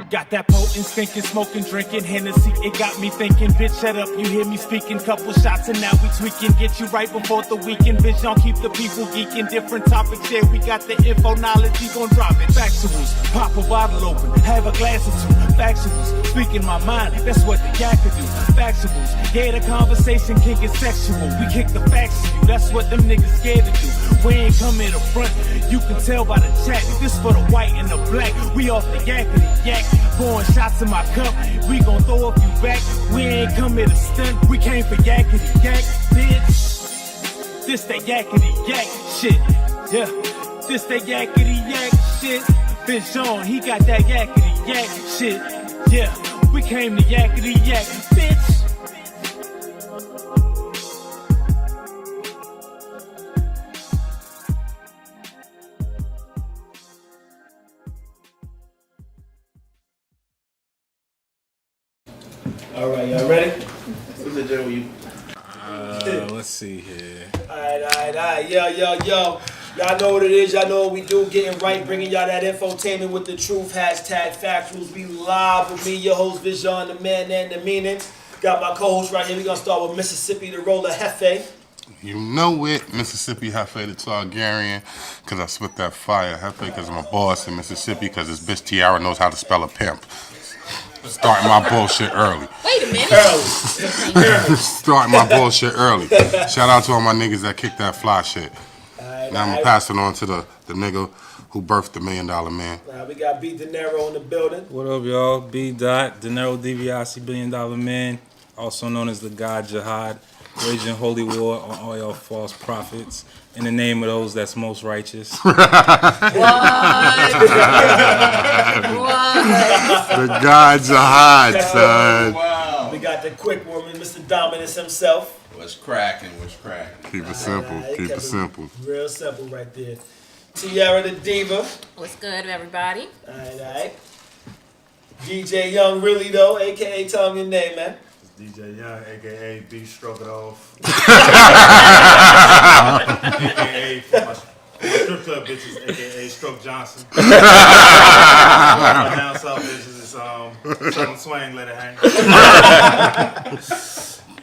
Got that potent, stinking, smoking, drinking Hennessy. It got me thinking, bitch, shut up, you hear me speaking. Couple shots and now we tweaking. Get you right before the weekend, bitch, don't keep the people geeking. Different topics, yeah, we got the info, knowledge, we gon' drop it. Factuals, pop a bottle open, have a glass or two. Factuals, speaking my mind, that's what the cat could do. Factuals, yeah, the conversation can get sexual. We kick the facts to you, that's what them niggas scared to do. We ain't come in the front, you can tell by the chat. This for the white and the black, we off the yakety yak. Pouring shots in my cup, we gon' throw a few back. We ain't come here to stunt, we came for yakety yak, bitch. This that yakety yak shit, yeah. This that yakety yak shit. Bijan, he got that yakety yak shit, yeah. We came to yakety yak, bitch. All right, y'all ready? What's the deal with you? Let's see here. All right. Yo. Y'all know what it is. Y'all know what we do. Getting right, bringing y'all that infotainment with the truth. Hashtag Factuals. We live with me, your host, Bijan, the man and the meaning. Got my co-host right here. We're going to start with Mississippi, the roller Hefe. You know it, Mississippi Hefe, the Targaryen, because I spit that fire. Hefe, because I'm a boss in Mississippi, because this bitch Tiara knows how to spell a pimp. Starting my bullshit early. Wait a minute. Early. Starting my bullshit early. Shout out to all my niggas that kicked that fly shit. Now I'm going to pass it on to the nigga who birthed the $1 Million Man. We got B-Dinero in the building. What up, y'all? B-Dinero DiBiase, $1 Billion Man, also known as the God Jihad, waging holy war on all y'all false prophets in the name of those that's most righteous. What? The God Jihad, son. Wow. We got the quick woman, Mr. Dominus himself. What's cracking? Keep it simple. Keep it simple. Real simple right there. Tiara the Diva. What's good, everybody? All right. DJ Young, really though, a.k.a. tell him your name, man. DJ Young, a.k.a. B Stroke It Off. a.k.a. for my strip club bitches, a.k.a. Stroke Johnson. Down south bitches is Southern Swang, let it hang.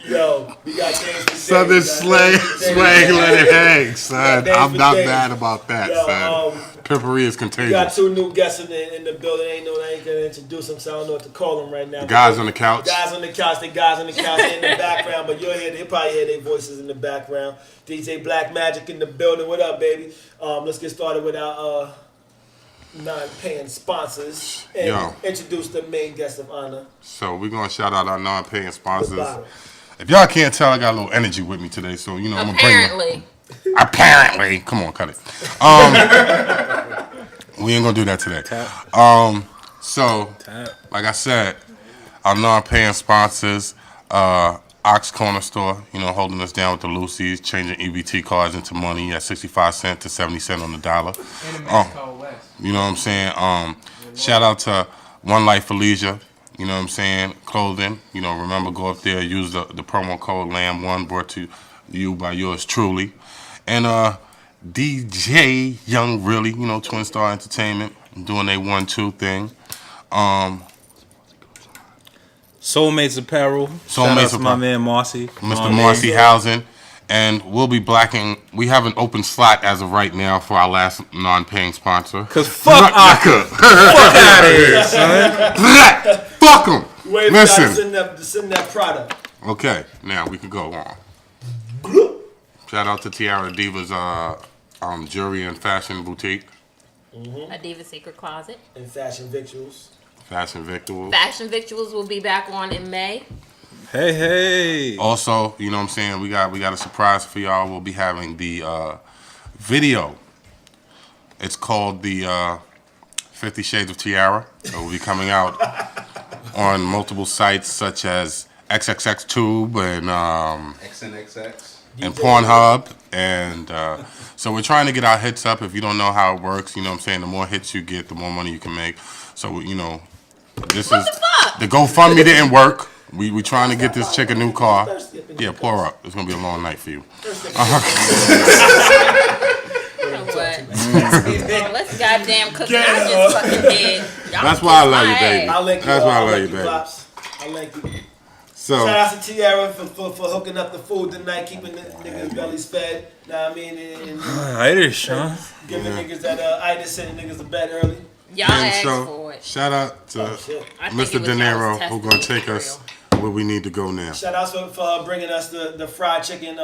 Yo, we got games for Southern swang, let it hang, son. I'm not mad about that, son. Pimpery is contagious. We got two new guests in the building. I ain't gonna introduce them, so I don't know what to call them right now. The guys on the couch. The guys on the couch in the background, but you'll hear, they probably hear their voices in the background. DJ Black Magic in the building. What up, baby? Let's get started with our non-paying sponsors and introduce the main guest of honor. So we're gonna shout out our non-paying sponsors. If y'all can't tell, I got a little energy with me today, so you know I'm gonna bring. Apparently, come on, cut it. We ain't gonna do that today. So, like I said, our non-paying sponsors, Ox Corner Store, you know, holding us down with the Lucy's, changing EBT cards into money at 65 cents to 70 cents on the dollar. You know what I'm saying? Shout out to One Life for Leisure. You know what I'm saying? Clothing. You know, remember, go up there, use the promo code LAM1, brought to you by yours truly. And DJ Young Really, you know, Twin Star Entertainment, doing a 1-2 thing. Soulmates Apparel. Shout out to my man Marcy. Mr. Marcy Housing. And we'll be blacking. We have an open slot as of right now for our last non-paying sponsor. Cause fuck Aka. Fuck out of here, son. Fuck them. Listen. Send that product. Okay, now we can go on. Shout out to Tiara Diva's jewelry and fashion boutique. A Diva Secret Closet. And Fashion Victuals. Fashion Victuals. Fashion Victuals will be back on in May. Hey. Also, you know what I'm saying, we got a surprise for y'all. We'll be having the video. It's called the 50 Shades of Tiara. It will be coming out on multiple sites such as XXXTube and XNXX. And Pornhub, and so we're trying to get our hits up. If you don't know how it works, you know what I'm saying, the more hits you get, the more money you can make. So, you know, this is the GoFundMe didn't work. We trying to get this chick a new car. Yeah, pour up. It's gonna be a long night for you. Let's goddamn cook. I just fucking did. That's why I love you, baby. I'll link you. That's why I I'll love link you, baby. Pops. I'll link you. So, Shout out to Tiara for hooking up the food tonight, keeping the niggas' bellies fed. Know what I mean? And Irish, huh? giving niggas that itis, sending niggas to bed early. Y'all and asked so for it. shout out to Shit. I think Mr. it was Dinero, y'all's who gonna testimony take for us real. where we need to go now. Shout out for bringing us the fried chicken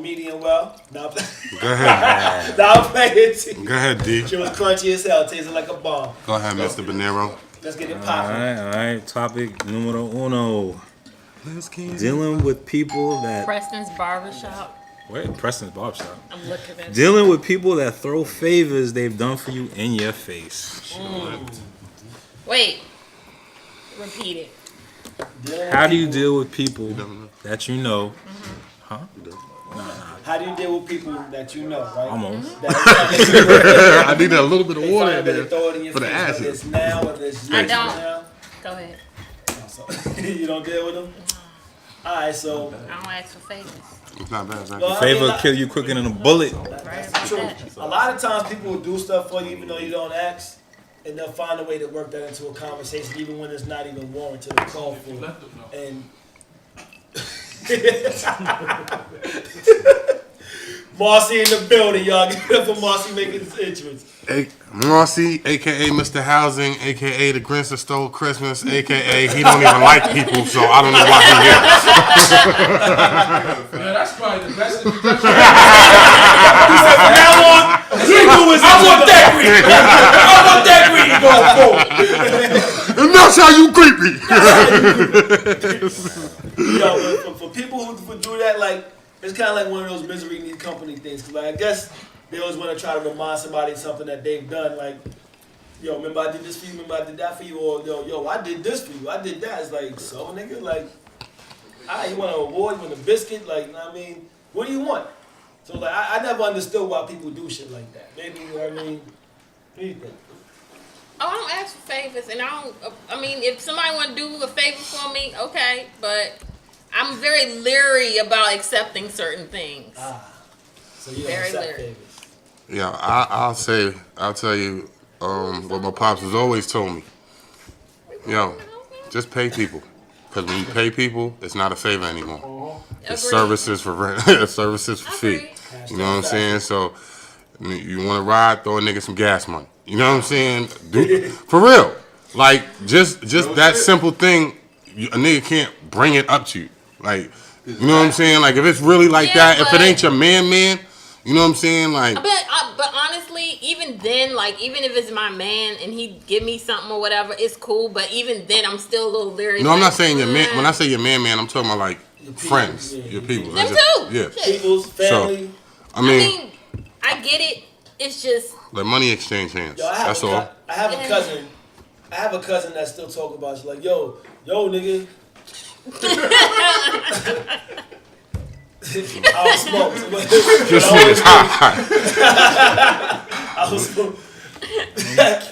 medium well. Nah, Go ahead. I'm playing. Go ahead, D. She was crunchy as hell, tasted like a bomb. Go ahead, Mr. Dinero. Let's get it All popping. right. Topic numero uno. Dealing with people that Preston's Barbershop. wait, Preston's Barbershop. I'm looking at Dealing with people that throw favors they've done for you in your face. Wait. Repeat it. How do you deal with people that you know? How do you deal with people that you know, right? Almost. That I need a little bit of they water find in that there they throw it in your for the face, whether acid. it's now, whether it's I years from don't. now. Go ahead. So, you don't deal with them? Alright, so. I don't ask for favors. It's not bad, Zach. Well, I Favor mean, will kill you quicker than a bullet. Right That's about true. that. A lot of times people will do stuff for you even though you don't ask, and they'll find a way to work that into a conversation even when it's not even warranted or called for. And Marcy in the building, y'all. Give it up for Marcy making his entrance. Marcy, aka Mr. Housing, aka the Grinch that stole Christmas, aka he don't even like people, so I don't know why he here. Yeah, that's probably the best introduction. From now on, I want that greedy. And that's how you greet me. Yo, but for people who do that, like, it's kind of like one of those misery needs company things. Cause like, I guess they always want to try to remind somebody of something that they've done. Like, yo, remember I did this for you? Remember I did that for you? Or yo, I did this for you. I did that. It's like, so nigga, like, you want an award? You want a biscuit? Like, you know what I mean? What do you want? So like, I never understood why people do shit like that. Maybe, you know what I mean? What do you think? Oh, I don't ask for favors, and I mean, if somebody want to do a favor for me, okay, but I'm very leery about accepting certain things. So you don't Very accept leery. favors. Yeah, I'll tell you what my pops has always told me. Yo, just pay people. Because when you pay people, it's not a favor anymore. It's Agreed. services for rent, services for fee. Agreed. You know what I'm saying? So you want to ride, throw a nigga some gas money. You know what I'm saying? For real. Like, just that simple thing, a nigga can't bring it up to you. Like, you know what I'm saying? Like, if it's really like Yeah, that, if it ain't your man, you know what I'm saying? Like, But honestly, even then, like, even if it's my man and he give me something or whatever, it's cool. But even then, I'm still a little leery. no, I'm like, not saying your man. When I say your man, I'm talking about like friends, yeah, your people. Them That's too. Yeah. Shit. People's family. I I mean, mean, I get it. It's just let money exchange hands. Yo, That's all. I have a cousin. I have a cousin that still talk about. She's like, yo, nigga. I was smoked. This nigga's hot. I was smoked.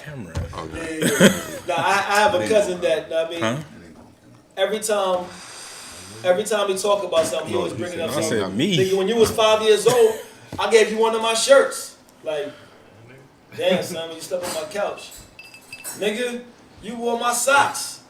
Camera. Nah, I have a cousin that, I mean, every time we talk about something, he always bring it up. I said Something. me. Nigga, when you was 5 years old, I gave you one of my shirts. Like, damn, son, you slept on my couch. Nigga, you wore my socks.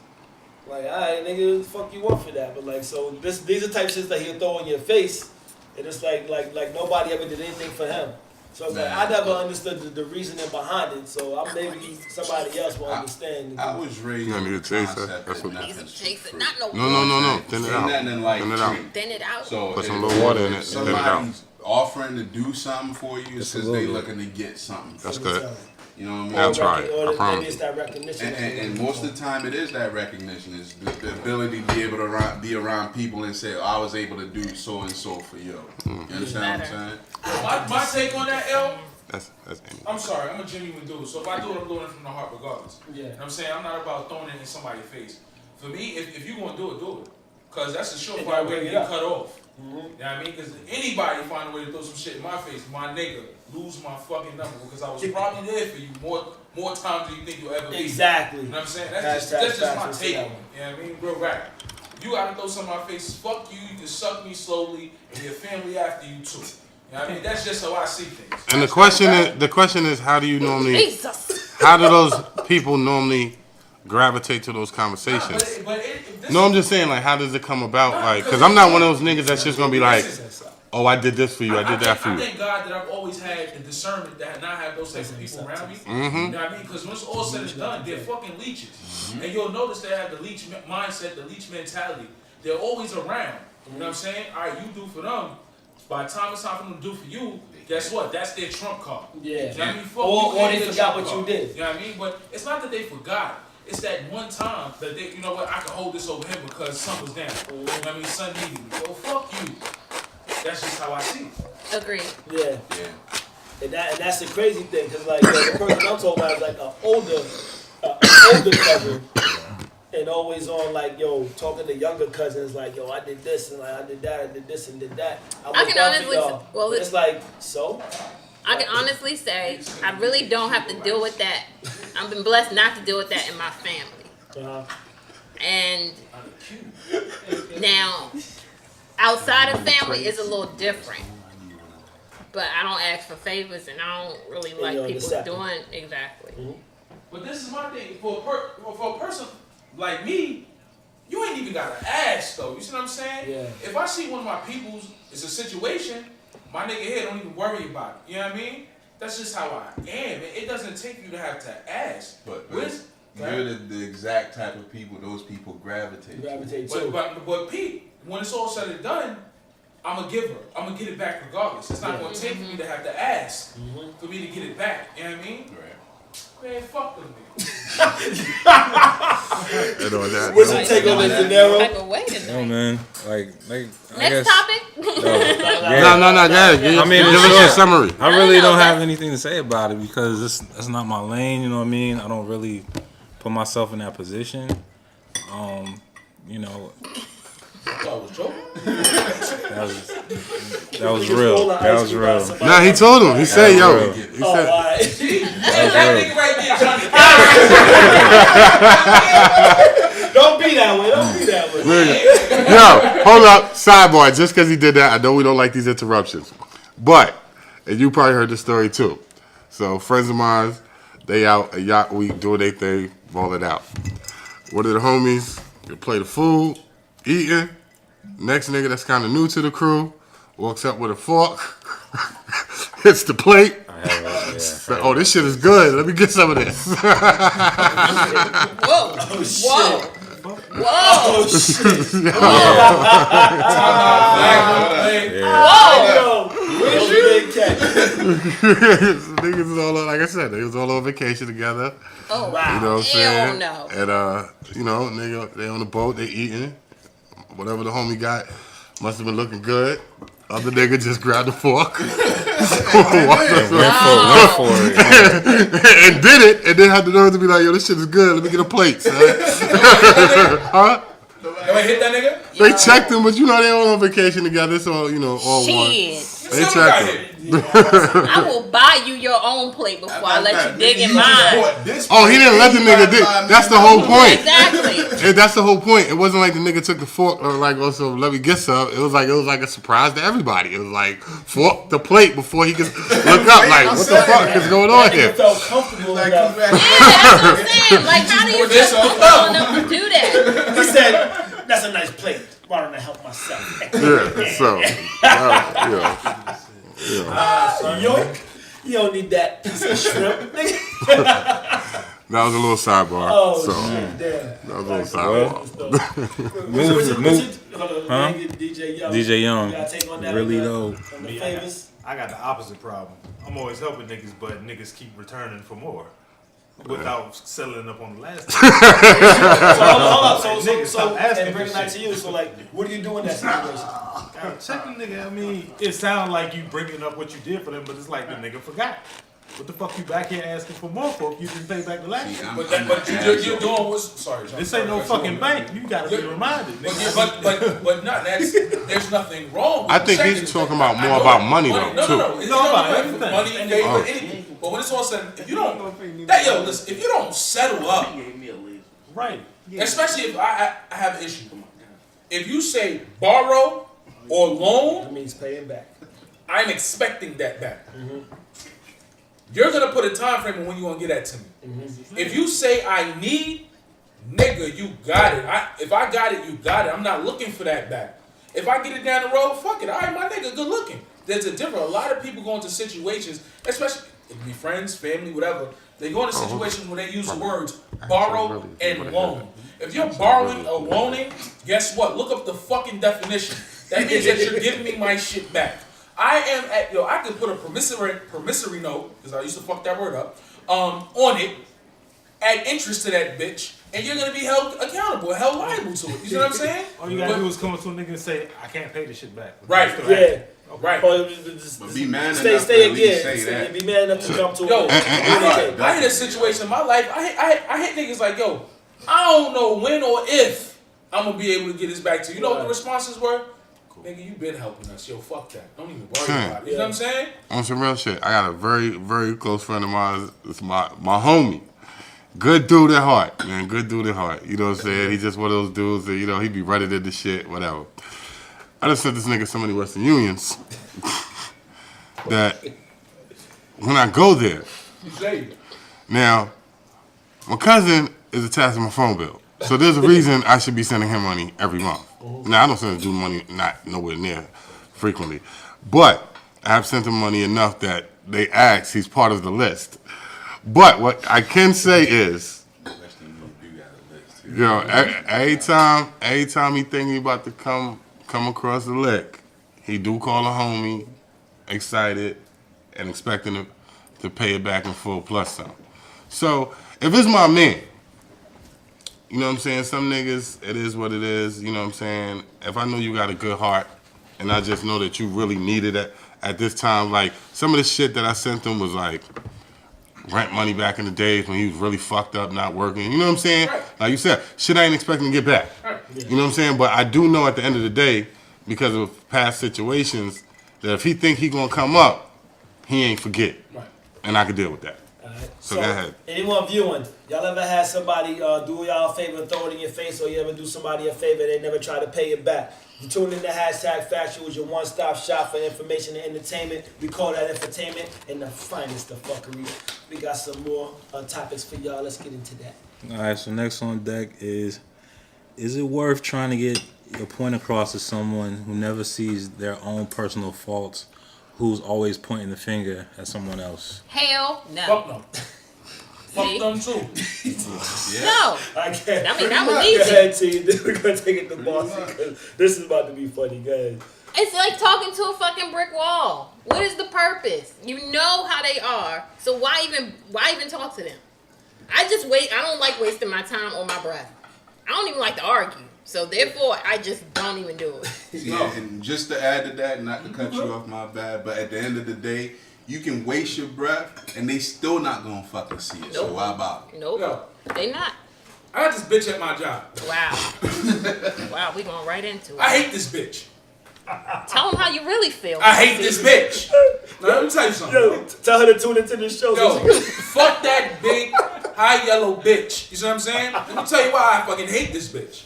Like, alright, nigga, the fuck you want for that? But like, so these are type shits that he'll throw in your face, and it's like nobody ever did anything for him. So it's like, I never understood the reasoning behind it. So I'm maybe somebody else will understand. I was raised You don't need with a the chaser. concept That's that what- he's a nothing's chaser. free. Not no. No. Thin it Ain't out. nothing in life Thin it out. free. Thin it out. So Put some if- little water in it, if thin it out. somebody's offering to do something for you, it's Just a because they little looking to get something. That's from you. good. You know what I mean? That's right. Or I maybe promise. it's that recognition. And most of the time, it is that recognition. Is the ability to be able to be around people and say, I was able to do so and so for you. Mm. You understand what I'm saying? My take on that, L, That's I'm sorry, I'm a genuine dude. So if I do it, I'm doing it from the heart regardless. Yeah. You know what I'm saying? I'm not about throwing it in somebody's face. For me, if you're going to do it. Because that's a surefire way to get cut off. You know what I mean? Because anybody find a way to throw some shit in my face, my nigga, lose my fucking number. Because I was probably there for you more times than you think you'll ever be. Exactly. You know what I'm saying? That's just my take on it. You know what I mean? Real rap. You gotta throw something in my face, fuck you, you can suck me slowly, and your family after you too. You know what I mean? That's just how I see things. And the question is, how do you normally? Jesus. how do those people normally gravitate to those conversations? No, I'm just saying, like, how does it come about? Like, because I'm not one of those niggas that's just gonna be like, oh, I did this for you, I did that for you. I thank God that I've always had the discernment that not have those types of people around me. You know what I mean? Because when it's all said and done, they're fucking leeches. And you'll notice they have the leech mindset, the leech mentality. They're always around. You know what I'm saying? All right, you do for them. By the time it's time for them to do for you, guess what? That's their trump card. Yeah. You know what I mean? Or they forgot what you did. You know what I mean? But it's not that they forgot. It's that one time that they, you know what, I can hold this over him because son was down. You know what I mean? Son needed me. Well, fuck you. That's just how I see it. Agreed. Yeah. And that's the crazy thing, because like the person I'm talking about is like an older cousin, and always on like, yo, talking to younger cousins like, yo, I did this and like I did that, I did this and did that. I can honestly, well, it's like, so I can honestly say I really don't have to deal with that. I've been blessed not to deal with that in my family. And now, outside of family is a little different. But I don't ask for favors, and I don't really like people doing exactly. But this is my thing. For a person like me, you ain't even gotta ask though. You see what I'm saying? Yeah. If I see one of my people's, it's a situation, my nigga here don't even worry about it. You know what I mean? That's just how I am. It doesn't take you to have to ask. But you're the exact type of people those people gravitate to. But Pete, when it's all said and done, I'm a giver. I'm gonna get it back regardless. It's not gonna take me to have to ask for me to get it back. You know what I mean? Right. Man, fuck them niggas. What's your take on this, Dinero? Like a way to No, man. Like I Next guess. topic. No, yeah. I mean, give us your summary. I really don't have anything to say about it because that's not my lane. You know what I mean? I don't really put myself in that position. You know. I was joking. That was real. That was real. Nah, he told him. He said, yo. He said, That nigga right there, Johnny. Don't be that way. Don't be that way. yo, hold up. Sidebar. Just because he did that, I know we don't like these interruptions. But, and you probably heard the story too. So, friends of mine, they out a yacht week, doing their thing, balling out. One of the homies, they play the food, eating. Next nigga that's kind of new to the crew walks up with a fork, hits the plate. Oh, this shit is good. Let me get some of this. Whoa. Whoa. Whoa. Niggas is all on, like I said, they was all on vacation together. Oh, wow. You know what I'm saying? No. And, you know, nigga, they on the boat, they eating. Whatever the homie got must have been looking good. Other nigga just grabbed the fork. And did it, and then had the nerve to be like, yo, this shit is good. Let me get a plate, son. Huh? Nobody hit that nigga? They checked him, but you know they all on vacation together, so you know all one. They checked him. I will buy you your own plate before I let you dig in mine. Oh, he didn't let the nigga dig. That's the whole point. Exactly. That's the whole point. It wasn't like the nigga took the fork or like, also let me get some. It was like a surprise to everybody. It was like fork the plate before he could look up. Like, what the fuck is going on here? Felt comfortable enough. Yeah, that's what I'm saying. Like, how do you feel comfortable enough to do that? He said, "That's a nice plate. Why don't I help myself?" Yeah. So, Yoink. You don't need that piece of shrimp. that was a little sidebar. Oh, so, shit, damn. that was a little sidebar. DJ Young. DJ Young. You gotta take on that Really on the though. favors. I got the opposite problem. I'm always helping niggas, but niggas keep returning for more without settling up on the last time. Hold up. So Niggas, stop asking and bring for that shit. to you. So, like, what do you do in that situation? Check the nigga. I mean, it sounds like you bringing up what you did for them, but it's like the nigga forgot. What the fuck you back here asking for more for if you didn't pay back the last time? But you're doing what's sorry, John. This ain't no fucking bank. You gotta be reminded. But no, there's nothing wrong with I think he's talking about more about money though, too. No, it's No, not about about everything. money, anything. But when it's all said, if you don't, listen, if you don't settle up, Right. especially if I have an issue, if you say borrow or loan, That means paying back. I'm expecting that back. You're gonna put a time frame on when you gonna get that to me. If you say I need, nigga, you got it. If I got it, you got it. I'm not looking for that back. If I get it down the road, fuck it. All right, my nigga, good looking. There's a difference. A lot of people go into situations, especially it can be friends, family, whatever. They go into situations where they use the words borrow and loan. If you're borrowing or loaning, guess what? Look up the fucking definition. That means that you're giving me my shit back. I could put a promissory note, because I used to fuck that word up, on it, add interest to that bitch, and you're gonna be held accountable, held liable to it. You know what I'm saying? All you gotta do is come up to a nigga and say, I can't pay this shit back. Right. Yeah. Right. But be man enough to Stay at least again. say that. Be man enough to come to Yo, a I hit a situation in my life. I hit niggas like, yo, I don't know when or if I'm gonna be able to get this back to you. You know what the responses were? Nigga, you been helping us. Yo, fuck that. Don't even worry about it. You know what I'm saying? On some real shit, I got a very, very close friend of mine. It's my homie. Good dude at heart, man. Good dude at heart. You know what I'm saying? He's just one of those dudes that, you know, he be ready to the shit, whatever. I just sent this nigga so many Western Unions that when I go there, now, my cousin is attached to my phone bill. So there's a reason I should be sending him money every month. Now, I don't send him money not nowhere near frequently. But I have sent him money enough that they ask he's part of the list. But what I can say is, you know, every time he think he about to come across the lick, he do call a homie, excited, and expecting to pay it back in full plus some. So, if it's my man, you know what I'm saying? Some niggas, it is what it is, you know what I'm saying? If I know you got a good heart, and I just know that you really needed it at this time, like, some of the shit that I sent him was like, rent money back in the days when he was really fucked up, not working. You know what I'm saying? Right. Like you said, shit I ain't expecting to get back. Right. You know what I'm saying? But I do know at the end of the day, because of past situations, that if he think he gonna come up, he ain't forget. Right. And I can deal with that. Alright. So go ahead. Anyone viewing, y'all ever had somebody do y'all a favor and throw it in your face, or you ever do somebody a favor and they never try to pay it back? You tune in to Factuals, your one-stop shop for information and entertainment. We call that infotainment and the finest of fuckery. We got some more topics for y'all. Let's get into that. All right, so next on deck is it worth trying to get your point across to someone who never sees their own personal faults, who's always pointing the finger at someone else? Hell no. Fuck no. Fuck them too. No. I can't. I mean, that was Go easy. ahead, T. Then we're going to take it to Boston because this is about to be funny. Go ahead. It's like talking to a fucking brick wall. What is the purpose? You know how they are, so why even talk to them? I don't like wasting my time or my breath. I don't even like to argue. So therefore, I just don't even do it. Yeah, and just to add to that, not to cut you off, my bad, but at the end of the day, you can waste your breath and they still not gonna fucking see it. So why bother? Nope. Yo. They not. I got this bitch at my job. Wow. Wow, we going right into it. I hate this bitch. Tell them how you really feel. I hate this bitch. Now, let me tell you something. Yo, tell her to tune into the show. Yo, fuck that big, high yellow bitch. You see what I'm saying? Let me tell you why I fucking hate this bitch.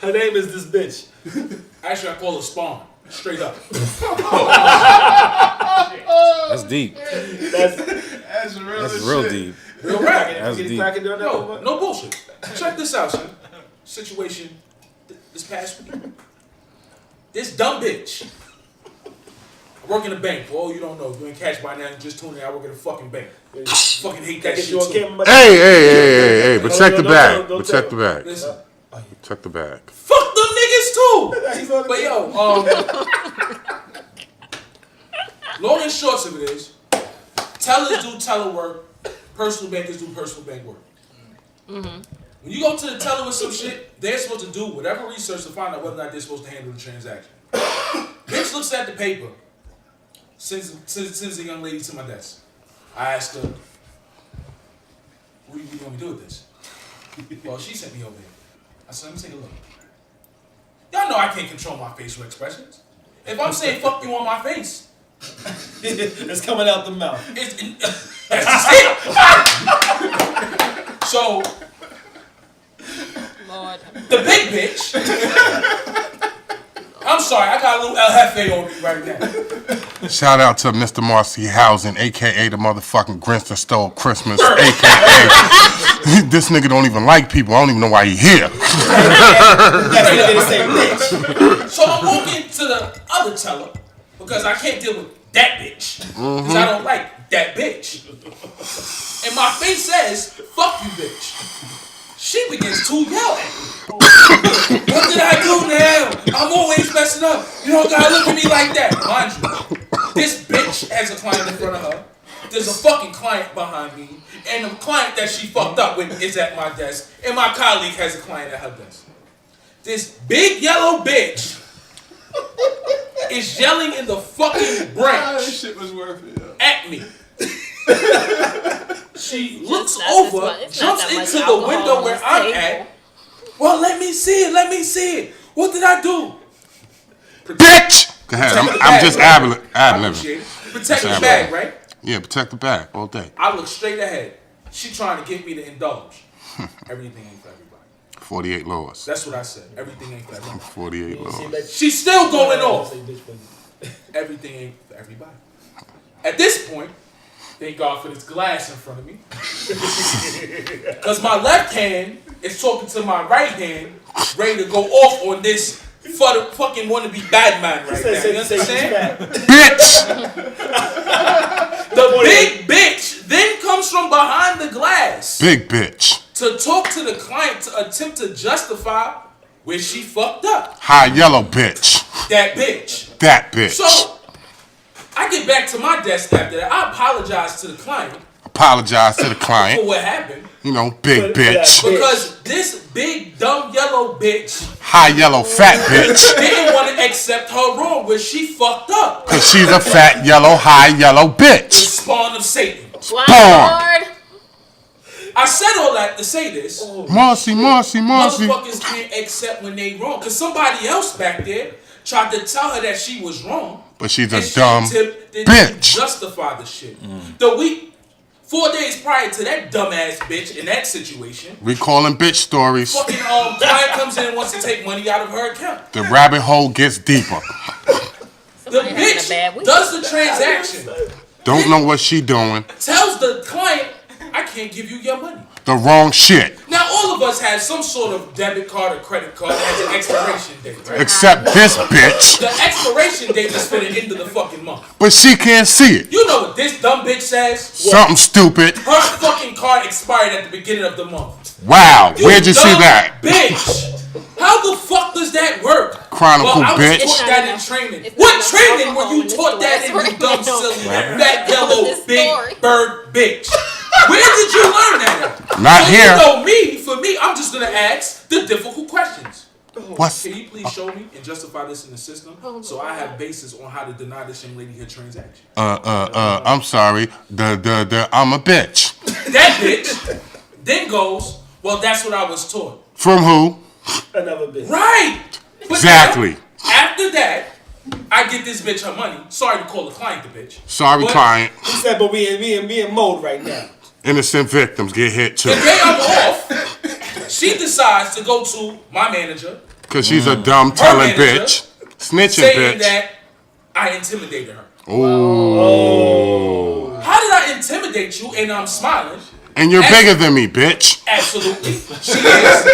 Her name is this bitch. Actually, I call her Spawn. Straight up. That's deep. That's Real deep. Real rap. That's deep. Yo, no bullshit. Check this out, son. Situation this past week. This dumb bitch. I work in a bank. For all you don't know, you ain't catch by now. You just tuned in. I work in a fucking bank. Fucking hate that shit too. Hey, but check the bag. But check the bag. Listen, Check the bag. fuck them niggas too. But yo, long and short of it is, tellers do teller work, personal bankers do personal bank work. Mm-hmm. When you go to the teller with some shit, they're supposed to do whatever research to find out whether or not they're supposed to handle the transaction. Bitch looks at the paper, sends the young lady to my desk. I asked her, what do you want me to do with this? Well, she sent me over here. I said, let me take a look. Y'all know I can't control my facial expressions. If I'm saying fuck you on my face, It's coming out the mouth. That's just it. So, Lord. the big bitch. I'm sorry, I got a little El Jefe on me right now. Shout out to Mr. Marcy Housing, a.k.a. the motherfucking Grinch that stole Christmas, a.k.a. this nigga don't even like people. I don't even know why he here. So I'm walking to the other teller because I can't deal with that bitch. Because I don't like that bitch. And my face says, fuck you, bitch. She begins to yell at me. What did I do now? I'm always messing up. You don't gotta look at me like that. Mind you, this bitch has a client in front of her. There's a fucking client behind me. And the client that she fucked up with is at my desk. And my colleague has a client at her desk. This big yellow bitch is yelling in the fucking branch This shit was worth it. at me. She looks over, jumps into the window where I'm at. Well, let me see it. Let me see it. What did I do? Bitch! Go ahead. I'm just ad-libbing. Protect the bag, right? Yeah, protect the bag all day. I look straight ahead. She trying to get me to indulge. Everything ain't for everybody. 48 laws. That's what I said. Everything ain't for everybody. 48 laws. She's still going off. Everything ain't for everybody. At this point, thank God for this glass in front of me. Because my left hand is talking to my right hand, ready to go off on this fucking wannabe bad man right now. You understand? Bitch! The big bitch then comes from behind the glass Big bitch. to talk to the client to attempt to justify where she fucked up. High yellow bitch. That bitch. That bitch. So, I get back to my desk after that. I apologize to the client Apologize to the client. for what happened. You know, big bitch. Because this big, dumb, yellow bitch High yellow fat bitch. didn't want to accept her wrong where she fucked up. Cause she's a fat yellow, high yellow The bitch. spawn of Satan. Wow, Spawn. Lord. I said all that to say this. Marcy. Motherfuckers can't accept when they wrong. Because somebody else back there tried to tell her that she was wrong. But she's a and dumb she attempted bitch. to justify the shit. The week, 4 days prior to that dumbass bitch in that situation, We calling bitch stories. fucking client comes in and wants to take money out of her account. The rabbit hole gets deeper. The Somebody having a bitch bad week. does the transaction, Don't know what she doing. tells the client, I can't give you your money. The wrong shit. Now, all of us have some sort of debit card or credit card that has an expiration date, right? Except this bitch. The expiration date is for the end of the fucking month. But she can't see it. You know what this dumb bitch says? Something stupid. Her fucking card expired at the beginning of the month. Wow. Where'd you see dumb that? Bitch! How the fuck does that work? Chronicle I was bitch. taught that in training. It's What not training alcohol were you in this taught that in, story. you dumb, silly, fat, In yellow, this big story. bird bitch? Where did you learn that at? Not So here. You know me, for me, I'm just gonna ask the difficult questions. What's Can you please show me and justify this in the system so I have basis on how to deny this young lady her transaction? I'm sorry. I'm a bitch. That bitch then goes, well, that's what I was taught. From who? Another bitch. Right. But Exactly. now, after that, I get this bitch her money. Sorry to call the client the bitch. Sorry, But client. He said, but we in mode right now. Innocent victims get hit too. The day I'm off, she decides to go to my manager Cause she's a dumb telling manager bitch. Snitching saying bitch. that I intimidated her. Oh. How did I intimidate you and I'm smiling? And you're bigger than me, bitch. Absolutely. She is.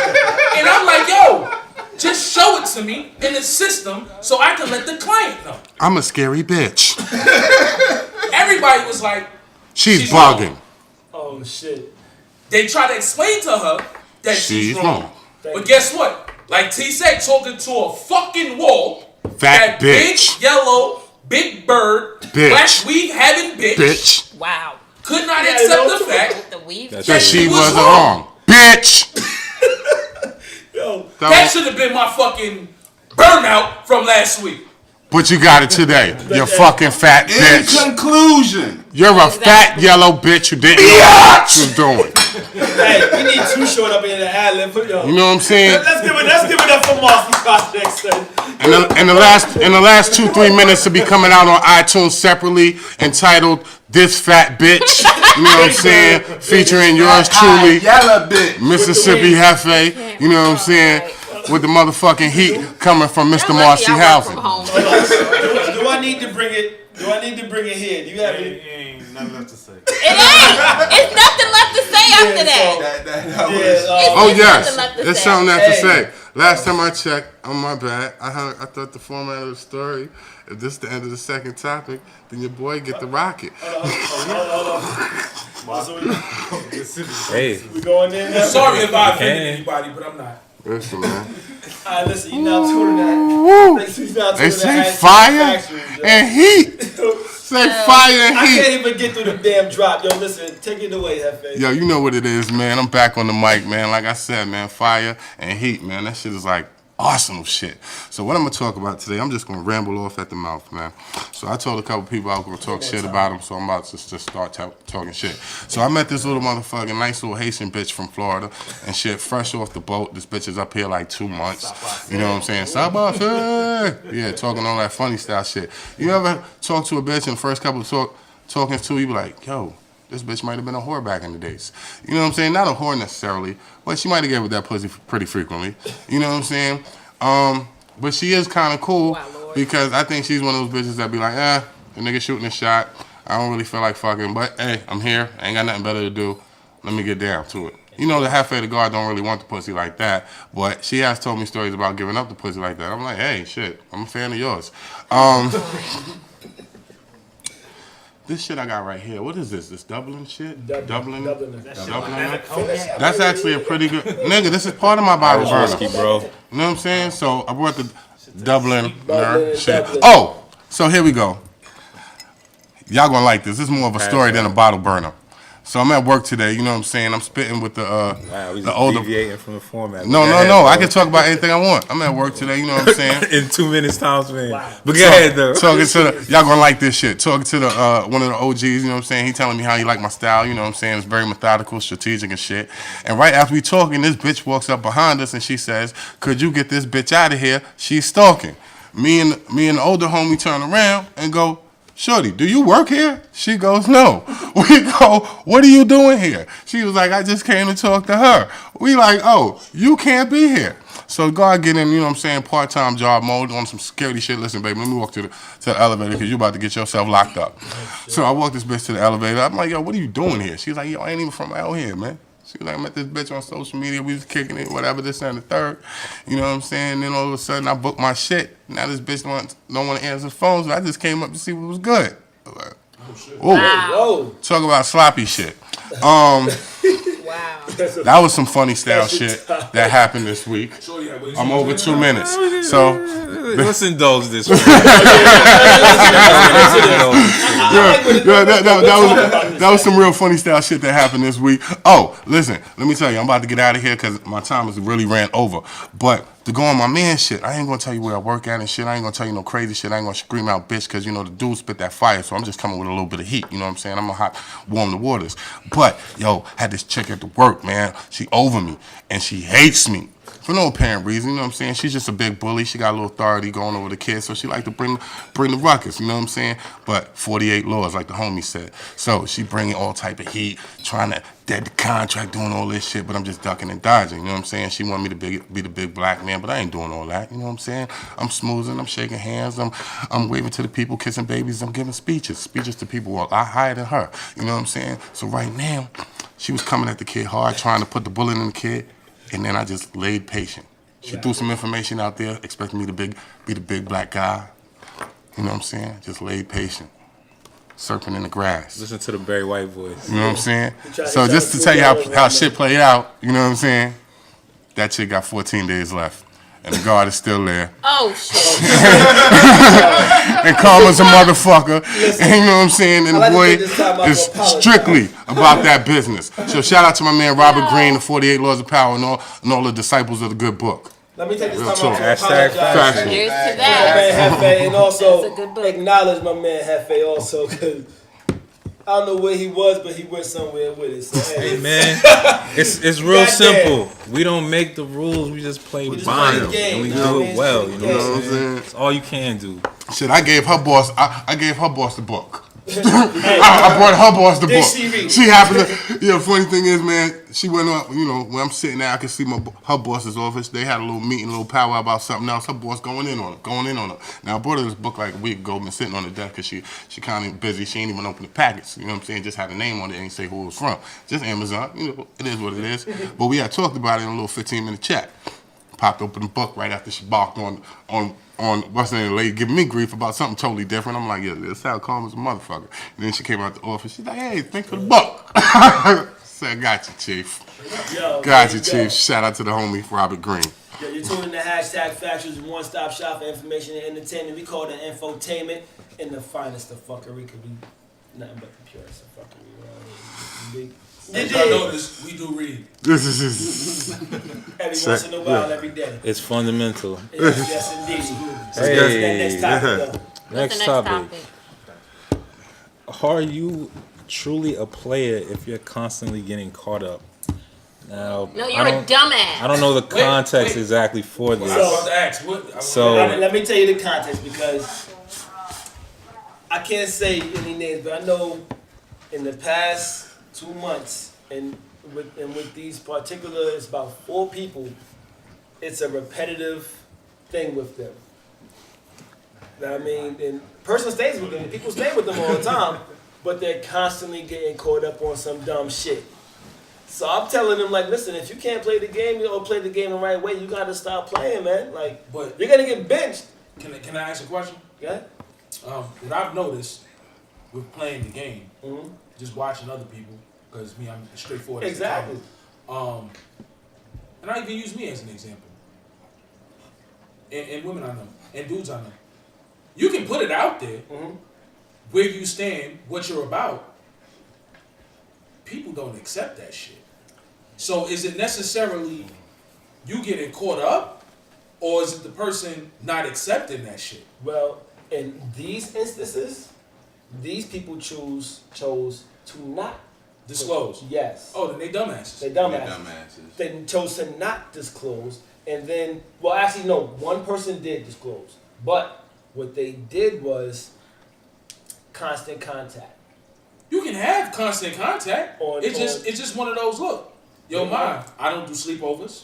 And I'm like, yo, just show it to me in the system so I can let the client know. I'm a scary bitch. Everybody was like, She's wrong. bugging. Oh shit. They try to explain to her that she's She's wrong. wrong. But guess what? Like T said, talking to a fucking wall. Fat that bitch. Big yellow, big bird, Bitch. black weave having bitch. Bitch. Wow. Could not accept the fact The weave. That she was wasn't wrong. wrong. Bitch. Yo. that should have been my fucking burnout from last week. But you got it today. You fucking fat In bitch. conclusion, You're a fat yellow bitch who didn't know what you was doing. Hey, we need two showing up in the ad-lib. You know what I'm saying? Let's give it up for Marcy Project, son. And the last 2-3 minutes to be coming out on iTunes separately, entitled "This Fat Bitch." You know what I'm saying? Featuring yours truly, yellow bitch. Mississippi Hefe. You know what I'm saying? With the motherfucking heat coming from Mr. Marcy Housing. Do I need to bring it? Do I need bring it here? Do you have any? Ain't nothing left to say. It ain't. It's nothing left to say after that. Oh It's yes, nothing left to there's say. something left to Hey. say. Last time I checked, on my bad, I thought the format of the story. If this is the end of the second topic, then your boy get the rocket. Hey, We going in now? Sorry if I offended can. anybody, but I'm not. Listen, man. All right, listen, you now tuning that. They say fire and heat. Say fire and I heat. can't even get through the damn drop. Yo, listen, take it away, Hefe. Yo, you know what it is, man. I'm back on the mic, man. Like I said, man, fire and heat, man. That shit is like arsenal shit. So what I'm gonna talk about today, I'm just gonna ramble off at the mouth, man. So I told a couple people I was gonna talk shit about them, so I'm about to just start talking shit. So I met this little motherfucking nice little Haitian bitch from Florida and shit, fresh off the boat. This bitch is up here like 2 months. You know what I'm saying? Sabase. Yeah, talking all that funny style shit. You ever talk to a bitch and the first couple of talking to you be like, yo, this bitch might have been a whore back in the days. You know what I'm saying? Not a whore necessarily, but she might have gave with that pussy pretty frequently. You know what I'm saying? But she is kind of cool because I think she's one of those bitches that be like, the nigga shooting a shot. I don't really feel like fucking, but hey, I'm here. I ain't got nothing better to do. Let me get down to it. You know, the half-fade of God don't really want the pussy like that, but she has told me stories about giving up the pussy like that. I'm like, hey, shit, I'm a fan of yours. This shit I got right here. What is this? This Dublin shit? Dublin. That's actually a pretty good nigga. This is part of my Bible verse, bro. You know what I'm saying? So I brought the Dublin shit. Oh, so here we go. Y'all gonna like this. This is more of a story than a bottle burner. So I'm at work today. You know what I'm saying? I'm spitting with the older. Deviating from the format. No. I can talk about anything I want. I'm at work today. You know what I'm saying? In 2 minutes times, man. But go ahead, though. Talking to y'all gonna like this shit. Talking to the one of the OGs, you know what I'm saying? He telling me how he like my style, you know what I'm saying? It's very methodical, strategic and shit. And right after we talking, this bitch walks up behind us and she says, "Could you get this bitch out of here? She's stalking." Me and the older homie turn around and go, "Shorty, do you work here?" She goes, "No." We go, "What are you doing here?" She was like, "I just came to talk to her." We like, "Oh, you can't be here." So God get in, you know what I'm saying, part-time job mode on some security shit. Listen, baby, let me walk to the elevator because you about to get yourself locked up. So I walk this bitch to the elevator. I'm like, "Yo, what are you doing here?" She's like, "Yo, I ain't even from out here, man." She was like, "I met this bitch on social media. We was kicking it, whatever, this and the third." You know what I'm saying? Then all of a sudden, I booked my shit. Now this bitch don't want to answer the phone, so I just came up to see what was good. Like, Whoa. talk about sloppy shit. Wow. That was some funny style shit that happened this week. I'm over 2 minutes. So Let's indulge this. that was some real funny style shit that happened this week. Oh, listen, let me tell you, I'm about to get out of here because my time has really ran over. But to go on my man shit, I ain't gonna tell you where I work at and shit. I ain't gonna tell you no crazy shit. I ain't gonna scream out bitch because, you know, the dude spit that fire. So I'm just coming with a little bit of heat. You know what I'm saying? I'm gonna warm the waters. But, yo, had this chick at the work, man. She over me and she hates me. For no apparent reason, you know what I'm saying? She's just a big bully. She got a little authority going over the kids, so she like to bring the ruckus, you know what I'm saying? But 48 laws, like the homie said. So she bringing all type of heat, trying to dead the contract, doing all this shit, but I'm just ducking and dodging, you know what I'm saying? She want me to be the big black man, but I ain't doing all that, you know what I'm saying? I'm smoothing, I'm shaking hands, I'm waving to the people, kissing babies, I'm giving speeches to people who are a lot higher than her, you know what I'm saying? So right now, she was coming at the kid hard, trying to put the bullet in the kid. And then I just laid patient. She threw some information out there, expecting me to be the big black guy. You know what I'm saying? Just laid patient. Serpent in the grass. Listen to the Barry White voice. You know what I'm saying? So just to tell you how shit played out, you know what I'm saying? That chick got 14 days left. And the guard is still there. Oh, shit. And Karma's a motherfucker. And you know what I'm saying? And the boy is strictly about that business. So shout out to my man Robert Greene, the 48 Laws of Power, and all the disciples of the good book. Let me take this Real time talk. out to Hashtag apologize fashion. Here's to my that. man Hefe, and also That's a good book. acknowledge my man Hefe also, because I don't know where he was, but he went somewhere with it. So, Hey man, it's real Goddamn. simple. We don't make the rules. We just play We just by play the them, game, and we you know do what I it mean? well. You know Yeah. what I'm saying? It's all you can do. Shit, I gave her boss the book. I brought her boss the Did book. she read? She happened to. Yeah, funny thing is, man, she went up. You know, when I'm sitting there, I can see her boss's office. They had a little meeting, a little powwow about something else. Her boss going in on her. Now I brought her this book like a week ago, been sitting on the desk because she kind of busy. She ain't even opened the package. You know what I'm saying? Just had a name on it, ain't say who it was from. Just Amazon. You know, it is what it is. But we had talked about it in a little 15-minute chat. Popped open the book right after she balked on what's the name, the lady giving me grief about something totally different. I'm like, yeah, this sound calm as a motherfucker. And then she came out the office. She's like, hey, thanks for the book. Said, got you, Chief. Yo, Got you, Chief. Shout out to the homie Robert Green. Yo, you're tuning to hashtag Factuals, one-stop shop for information and entertainment. We call it infotainment, and the finest of fuckery could be nothing but the purest of fuckery. As y'all notice, we do read. Every once in a while, every day. It's fundamental. Yes, indeed. Hey. Next topic, though. Next topic. Are you truly a player if you're constantly getting caught up? Now, No, you're a dumbass. I don't know the context exactly for this. I was about to ask. Let me tell you the context because I can't say any names, but I know in the past 2 months and with these particular, it's about 4 people, it's a repetitive thing with them. I mean, and person stays with them, people stay with them all the time, but they're constantly getting caught up on some dumb shit. So I'm telling them, like, listen, if you can't play the game or play the game the right way, you gotta stop playing, man. Like, But you're gonna get benched. can I ask a question? Yeah. What I've noticed with playing the game, Mm-hmm. just watching other people, because me, I'm straightforward. as a Exactly. child. And I even use me as an example. And women I know, and dudes I know. You can put it out there, Mm-hmm. where you stand, what you're about. People don't accept that shit. So is it necessarily you getting caught up, or is it the person not accepting that shit? Well, in these instances, these people chose to not Disclose. Yes. Oh, then they dumbasses. They dumbasses. They chose to not disclose, and then, well, actually, no. One person did disclose, but what they did was constant contact. You can have constant contact. It's just one of those. Look, yo, mine. I don't do sleepovers.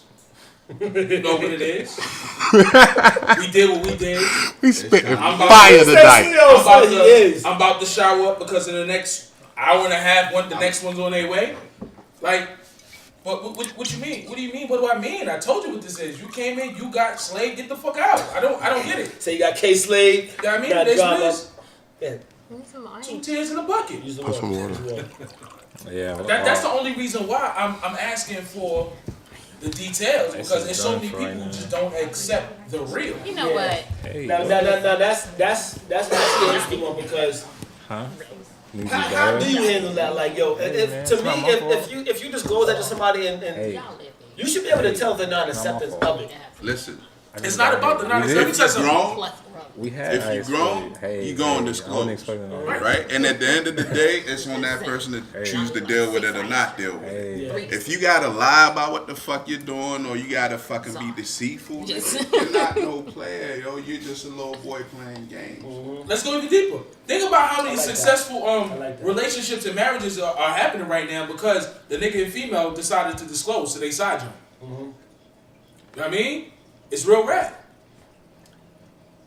You know what it is. We did what we did. We spitting I'm fire tonight. I'm about to shower up because in the next hour and a half, the next one's on their way. Like, what you mean? What do you mean? What do I mean? I told you what this is. You came in, you got slayed. Get the fuck out. I don't get it. So you got K Slade. You know what I mean? There's this. Yeah. 2 tears in a bucket. Use the Put some water. water. Yeah. That's the only reason why I'm asking for the details, because there's so many people who just don't accept the real. You know what? Hey, Now, that's actually an interesting one because huh? how do you handle that? Like, yo, Hey, if, man, to it's me, not my fault. if you disclose that to somebody and Hey. you should be able to tell the non-acceptance of it. Listen, It's not about the non. We Let me if tell you you something. grown, We had if you ice grown, cream. you gonna I disclose. wasn't expecting that. right? And at the end of the day, it's on that person to choose to deal with it or not deal with it. Hey, If you gotta lie about what the fuck you're doing, or you gotta fucking be deceitful, you're not no player, yo. You're just a little boy playing games. Let's go even deeper. Think about how many like that. successful like that. relationships and marriages are happening right now because the nigga and female decided to disclose to they side joint. You know what I mean? It's real rap.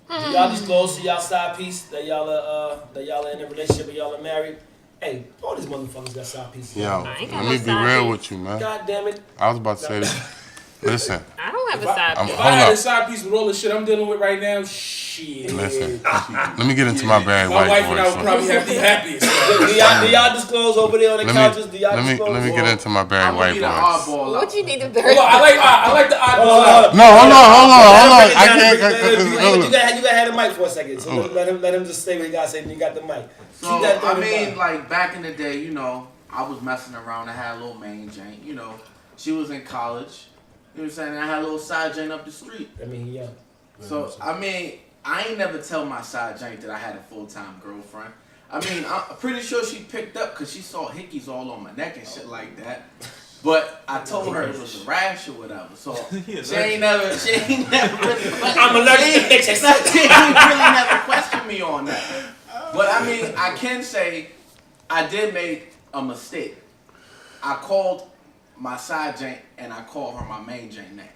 Do y'all disclose to y'all side piece that y'all are in a relationship or y'all are married? Hey, all these motherfuckers got side pieces. Yo, I ain't got let no me be side real piece. with you, man. God damn it. I was about to say this. Listen, I don't have a side I'm- piece. If I Hold had up. a side piece with all the shit I'm dealing with right now, shit. listen. Let me get into my Barry My White wife and I would voice. probably have the happiest. Do y'all disclose over there on the couches? Do y'all disclose? Let me get into my Barry I'm gonna White be the voice. oddball What out. you need to Hold bury? on, I like the oddball. No, hold on. I You can't. gotta have the mic for a second. So let him just say what he gotta say. And you got the mic. So, Keep that I thing in mean, mind. like, back in the day, you know, I was messing around. I had a little main jank, you know. She was in college. You know what I'm saying? I had a little side jank up the street. I mean, yeah. So, I mean, I ain't never tell my side jank that I had a full-time girlfriend. I mean, I'm pretty sure she picked up because she saw hickeys all on my neck and shit like that. But I told her it was a rash or whatever. So she ain't never really I'm allergic to hickeys. She ain't really never questioned me on that. But I mean, I can say I did make a mistake. I called my side jank and I called her my main jank name.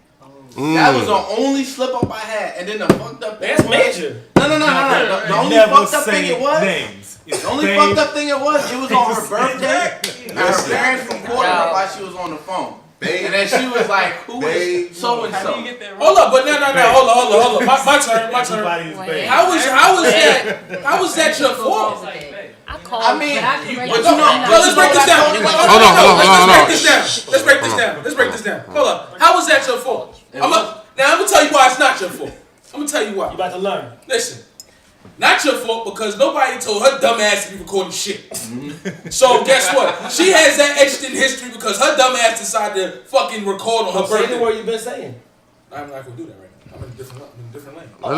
That was the only slip up I had, and then the fucked up thing. That's major. No. The only fucked up thing it was. The only fucked up thing it was on her birthday. And her parents recorded her while she was on the phone. And then she was like, "Who is so and so?" Hold up, but no, hold up. My turn. How was that your fault? I mean, let's break this down. Hold on. Let's break this down. Hold up. How was that your fault? I'm gonna tell you why it's not your fault. I'm gonna tell you why. You about to learn. Listen, not your fault because nobody told her dumb ass to be recording shit. So guess what? She has that etched in history because her dumb ass decided to fucking record on her Say the birthday. word you've been saying. I'm not gonna do that right now. I'm in a different lane. My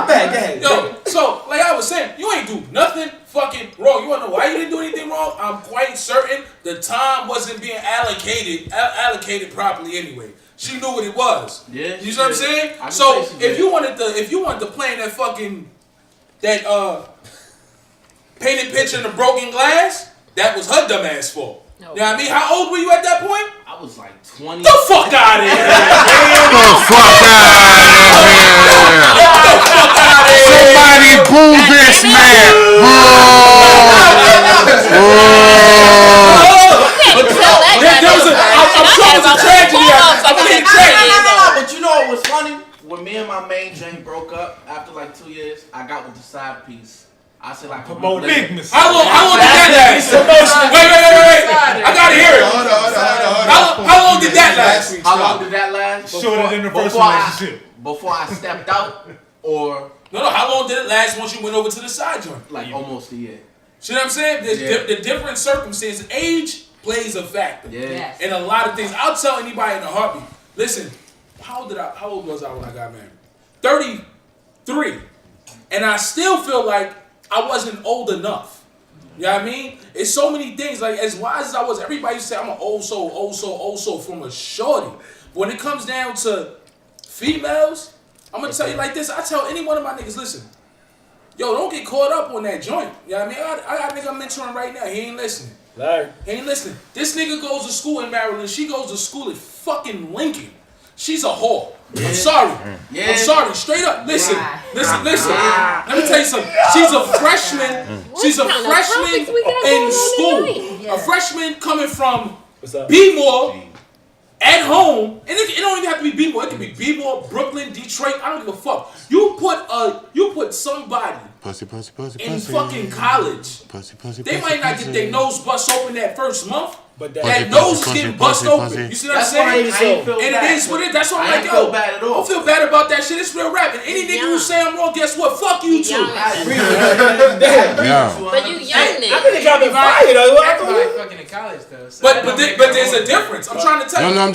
bad. Go ahead. Yo, so like I was saying, you ain't do nothing fucking wrong. You wanna know why you didn't do anything wrong? I'm quite certain the time wasn't being allocated properly anyway. She knew what it was. Yeah, you know what I'm saying? So if you wanted to play in that painted picture in the broken glass, that was her dumb ass fault. No. You know what I mean? How old were you at that point? I was like 20. The fuck out of here! Somebody boo this man! I'm sure it was a tragedy. But you know what was funny? When me and my main Jane broke up after like 2 years, I got with the side piece. I said like Promote bigness. How long did that last? Wait. I gotta hear it. How long did that last? How long did that last? Shorter than the first relationship. Before I stepped out, or No. How long did it last once you went over to the side joint? like almost a year. See what I'm saying? The different circumstances. Age plays a factor. Yeah. And a lot of things. I'll tell anybody in a heartbeat. Listen, how old was I when I got married? 33. And I still feel like I wasn't old enough. You know what I mean? It's so many things. Like, as wise as I was, everybody used to say I'm an old soul from a shorty. But when it comes down to females, I'm going to tell you like this. I tell any one of my niggas, listen, yo, don't get caught up on that joint. You know what I mean? I got a nigga I'm mentoring right now. He ain't listening. Larry. He ain't listening. This nigga goes to school in Maryland. She goes to school at fucking Lincoln. She's a whore. I'm sorry. Yeah. I'm sorry. Straight up. Listen. Listen. Let me tell you something. She's a freshman. She's a freshman in school. A freshman coming from B-More at home. And it don't even have to be B-More. It can be B-More, Brooklyn, Detroit. I don't give a fuck. You put somebody Pussy. in fucking college. They might not get their nose bust open that first month. But that nose is getting bust open. You see what I'm saying? And it is what it is. That's what I'm like, yo. Don't feel bad about that shit. It's real rap. And any nigga who say I'm wrong, guess what? Fuck you too. But you young nigga. I think they got me fired though. Everybody fucking in college though. So But there's a difference. I'm trying to tell you. No,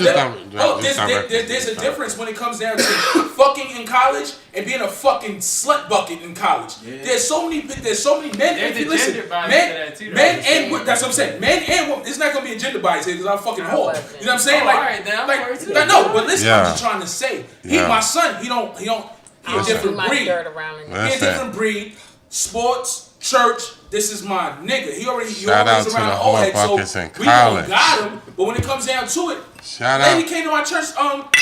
I'm just there's a difference when it comes down to fucking in college and being a fucking slut bucket in college. There's so many men. There's If you a listen, gender bias men to that too, though. and that's what I'm saying. Men and women. It's not gonna be a gender bias here because I'm fucking whore. You know what I'm saying? Oh, alright, then I'm for it too. No, but listen, Yeah. I'm just trying to say. Yeah. My son, he a different My breed. dirt around in there. He a different breed. Sports, church. This is my nigga. He always Shout out to around the old whore head, so buckets in we gonna college. got him. But when it comes down to it, Shout lady out. came to my church.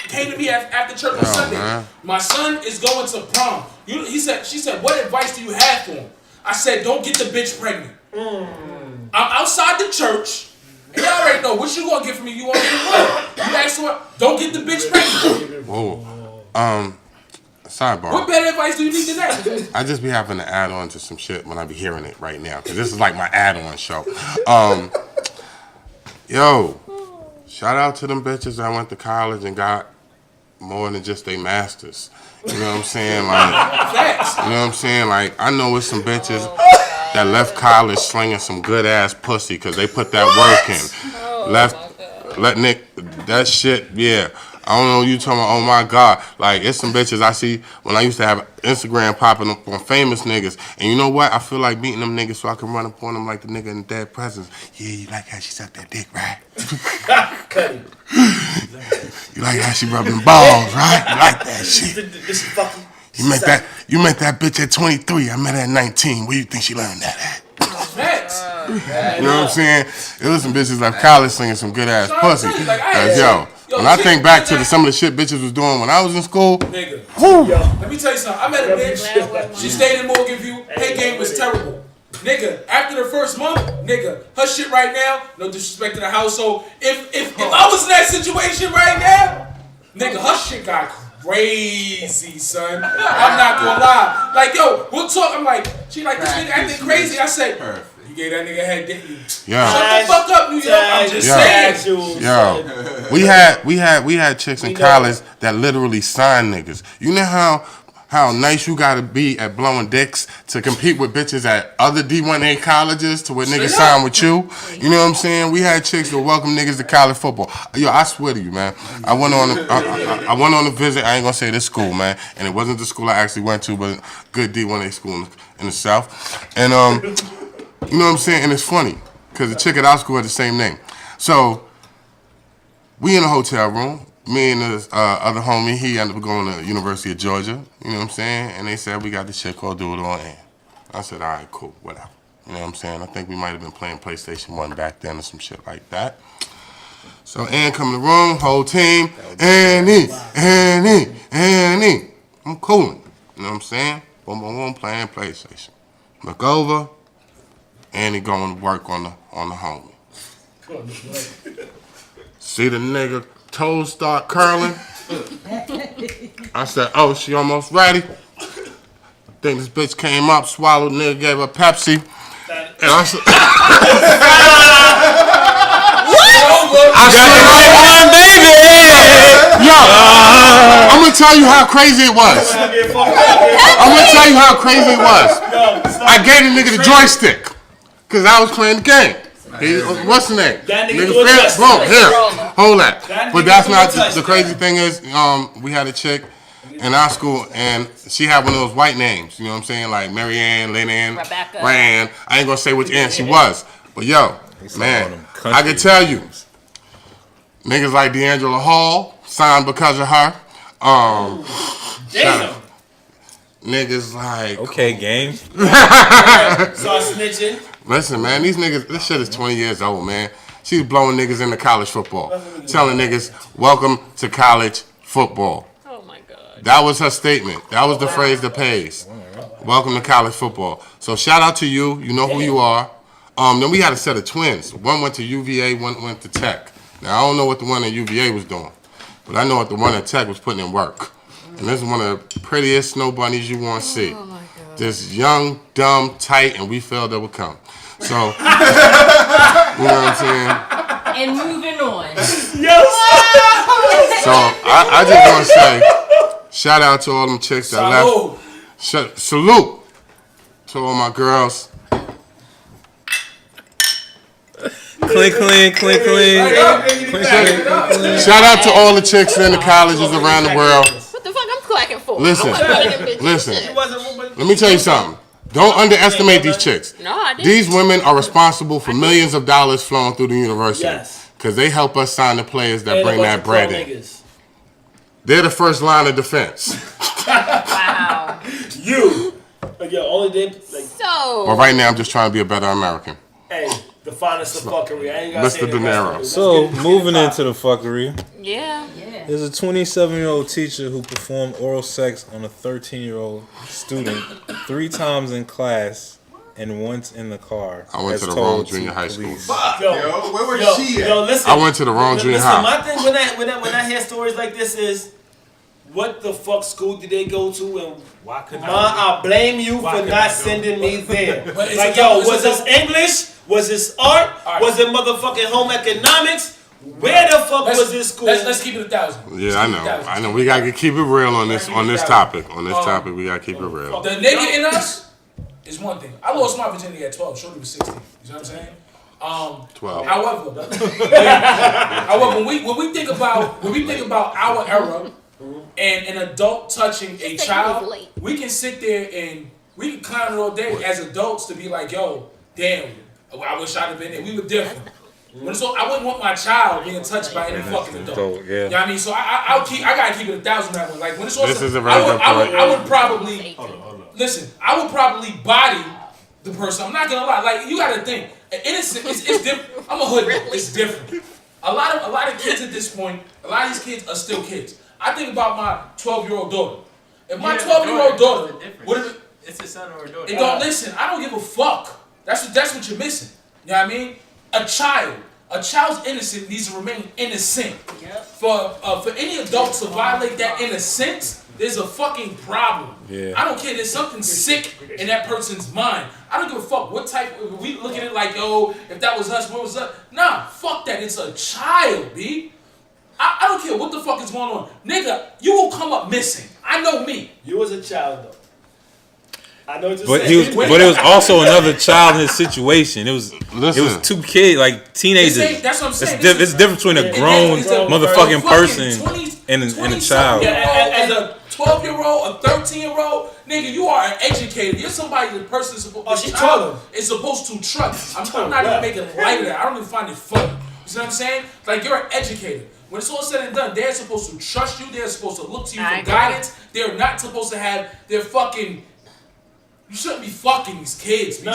Came to me after church on Sunday. man. My son is going to prom. She said, what advice do you have for him? I said, don't get the bitch pregnant. I'm outside the church. And y'all already know what you gonna get from me. You want to get what? You ask for what? Don't get the bitch pregnant. Whoa. Sidebar. What better advice do you need than that? I just be having to add on to some shit when I be hearing it right now, because this is like my add-on show. Yo, shout out to them bitches that went to college and got more than just their masters. You know what I'm saying? Like, Facts. you know what I'm saying? Like, I know it's some bitches that left college slinging some good ass pussy because they put that work in. Let Nick, that shit, yeah. I don't know what you talking about. Oh my God. Like, it's some bitches I see when I used to have Instagram popping up on famous niggas. And you know what? I feel like meeting them niggas so I can run up on them like the nigga in Dead Presence. Yeah, you like how she sucked that dick, right? You like how she rubbed them balls, right? You like that shit. This is fucking. You met that bitch at 23. I met her at 19. Where you think she learned that at? Facts. You know what I'm saying? It was some bitches left college slinging some good ass pussy. Yo, when I think back to some of the shit bitches was doing when I was in school, nigga. Let me tell you something. I met a bitch. She stayed in Morgan View. Her game was terrible. Nigga, after the first month, nigga, her shit right now, no disrespect to the household. If I was in that situation right now, nigga, her shit got crazy, son. I'm not gonna lie. Like, yo, we'll talk. I'm like, she like, this nigga acting crazy. I said, you gave that nigga a head, didn't you? Yeah. Shut the fuck up, New York. I'm just saying. Yo, we had chicks in college that literally signed niggas. You know how nice you gotta be at blowing dicks to compete with bitches at other D1A colleges to where niggas sign with you? You know what I'm saying? We had chicks that welcome niggas to college football. Yo, I swear to you, man. I went on a visit. I ain't gonna say this school, man, and it wasn't the school I actually went to, but a good D1A school in the South. And you know what I'm saying? And it's funny because the chick at our school had the same name. So we in a hotel room. Me and the other homie, he ended up going to the University of Georgia, you know what I'm saying? And they said, we got the chick, I'll do it on air. I said, all right, cool, whatever. You know what I'm saying? I think we might have been playing PlayStation 1 back then or some shit like that. So Ann come in the room, whole team, Annie. I'm cooling, you know what I'm saying? Boom, boom, boom, playing PlayStation. Look over, Annie going to work on the homie. See the nigga toes start curling. I said, oh, she almost ready. Think this bitch came up, swallowed, nigga gave her Pepsi. And I said, Yo, I'm gonna tell you how crazy it was. I gave the nigga the joystick because I was playing the game. What's the name? Nigga, boom, here, hold that. But that's not the crazy thing is, we had a chick in our school and she had one of those white names, you know what I'm saying? Like Mary Ann, Lynn Ann, Rand. I ain't gonna say which Ann she was. But yo, man, I can tell you, niggas like D'Angelo Hall signed because of her. Damn. Niggas like okay, game. Start snitching. Listen, man, these niggas, this shit is 20 years old, man. She's blowing niggas into college football. Telling niggas, welcome to college football. Oh my God. That was her statement. That was the phrase that pays. Welcome to college football. So shout out to you. You know who you are. Then we had a set of twins. One went to UVA, one went to Tech. Now, I don't know what the one at UVA was doing, but I know what the one at Tech was putting in work. And this is one of the prettiest snow bunnies you want to see. Oh my God. Just young, dumb, tight, and we felt it would come. So, you know what I'm saying? And moving on. So, I just want to say, shout out to all them chicks that left. Salute to all my girls. Clink, clink, clink, clink. Shout out to all the chicks in the colleges around the world. What the fuck I'm clacking for? Listen. Let me tell you something. Don't underestimate these chicks. No, I didn't. These women are responsible for millions of dollars flowing through the university. Because they help us sign the players that bring that bread in. They're the first line of defense. Wow. You. Like, yo, only they, like, So. But right now, I'm just trying to be a better American. Hey, the finest of fuckery. I ain't gotta say Mr. Dinero. So, moving into the fuckery. Yeah. There's a 27-year-old teacher who performed oral sex on a 13-year-old student 3 times in class and once in the car. I went to the wrong junior high school. Yo, where was she at? Yo, listen. I went to the wrong junior high. My thing when I hear stories like this is, what the fuck school did they go to, and why couldn't I blame you for not sending me there. But Like, yo, was this English? Was this art? Was it motherfucking home economics? Where the fuck was this school? Let's keep it 1,000. Yeah, I know. We gotta keep it real on this topic. On this topic, we gotta keep it real. The nigga in us is one thing. I lost my virginity at 12. Shorty was 16. You know what I'm saying? 12. However, when we think about our era and an adult touching a child, we can sit there and we can clown it all day as adults to be like, yo, damn, I wish I'd have been there. We were different. So I wouldn't want my child being touched by any fucking adult. Yeah. You know what I mean? So I gotta keep it 1,000 on that one. Like when it's all This said, is a very good point. I would probably listen. I would probably body the person. I'm not gonna lie. Like you gotta think, innocent. It's different. I'm a hood. It's different. A lot of kids at this point. A lot of these kids are still kids. I think about my 12-year-old daughter. If my 12-year-old daughter would have, it's a son or a daughter. it don't listen. I don't give a fuck. That's what you're missing. You know what I mean? A child's innocence needs to remain innocent. Yep. For any adult to violate that innocence, there's a fucking problem. Yeah. I don't care. There's something sick in that person's mind. I don't give a fuck what type. We look at it like, yo, if that was us, what was that? Nah, fuck that. It's a child, B. I don't care what the fuck is going on, nigga. You will come up missing. I know me. You was a child though. I know what you're But saying. it was also another child in this situation. It was two kids, like teenagers. That's what I'm saying. It's different between a grown motherfucking person and a child. As a 12-year-old, a 13-year-old, nigga, you are an educator. You're somebody the person is supposed to trust. I'm not even making light of that. I don't even find it funny. You see what I'm saying? Like you're an educator. When it's all said and done, they're supposed to trust you. They're supposed to look to you for guidance. They're not supposed to have their fucking. You shouldn't be fucking these kids. You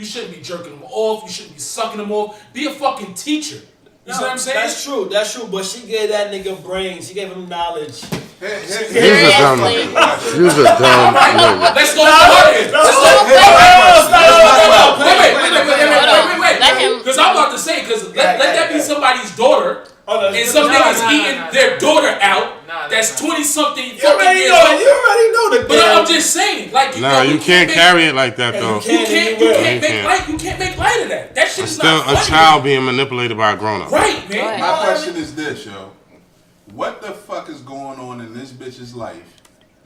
shouldn't be jerking them off. You shouldn't be sucking them off. Be a fucking teacher. You see what I'm saying? That's true. But she gave that nigga brains. She gave him knowledge. You're a dumb nigga. Let's go to Wait. Because I'm about to say, let that be somebody's daughter. And some niggas eating their daughter out. That's 20-something fucking years old. You already know the. But I'm just saying, like, you can't carry it like that though. You can't make light of that. That shit's still not funny. a child being manipulated by a grown up. Right, man. My question is this, yo. What the fuck is going on in this bitch's life?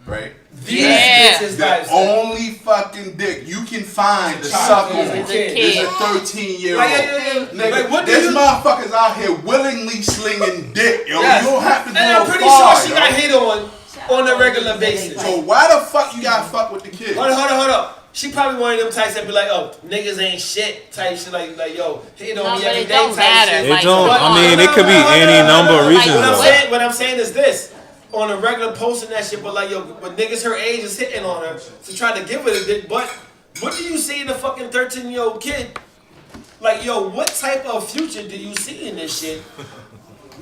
Right? The only fucking dick you can find to suck on is a 13-year-old. Nigga, there's motherfuckers out here willingly slinging dick, yo. You don't have to go And I'm pretty sure she got hit on a regular basis. So why the fuck you gotta fuck with the kids? Hold on. She probably one of them types that be like, oh, niggas ain't shit type shit, like yo, hit on me every day type shit. It don't. I mean, it could be any number of reasons. What I'm saying is this. On a regular posting that shit, but like yo, but niggas her age is hitting on her to try to give her the dick. But what do you see in a fucking 13-year-old kid? Like yo, what type of future do you see in this shit?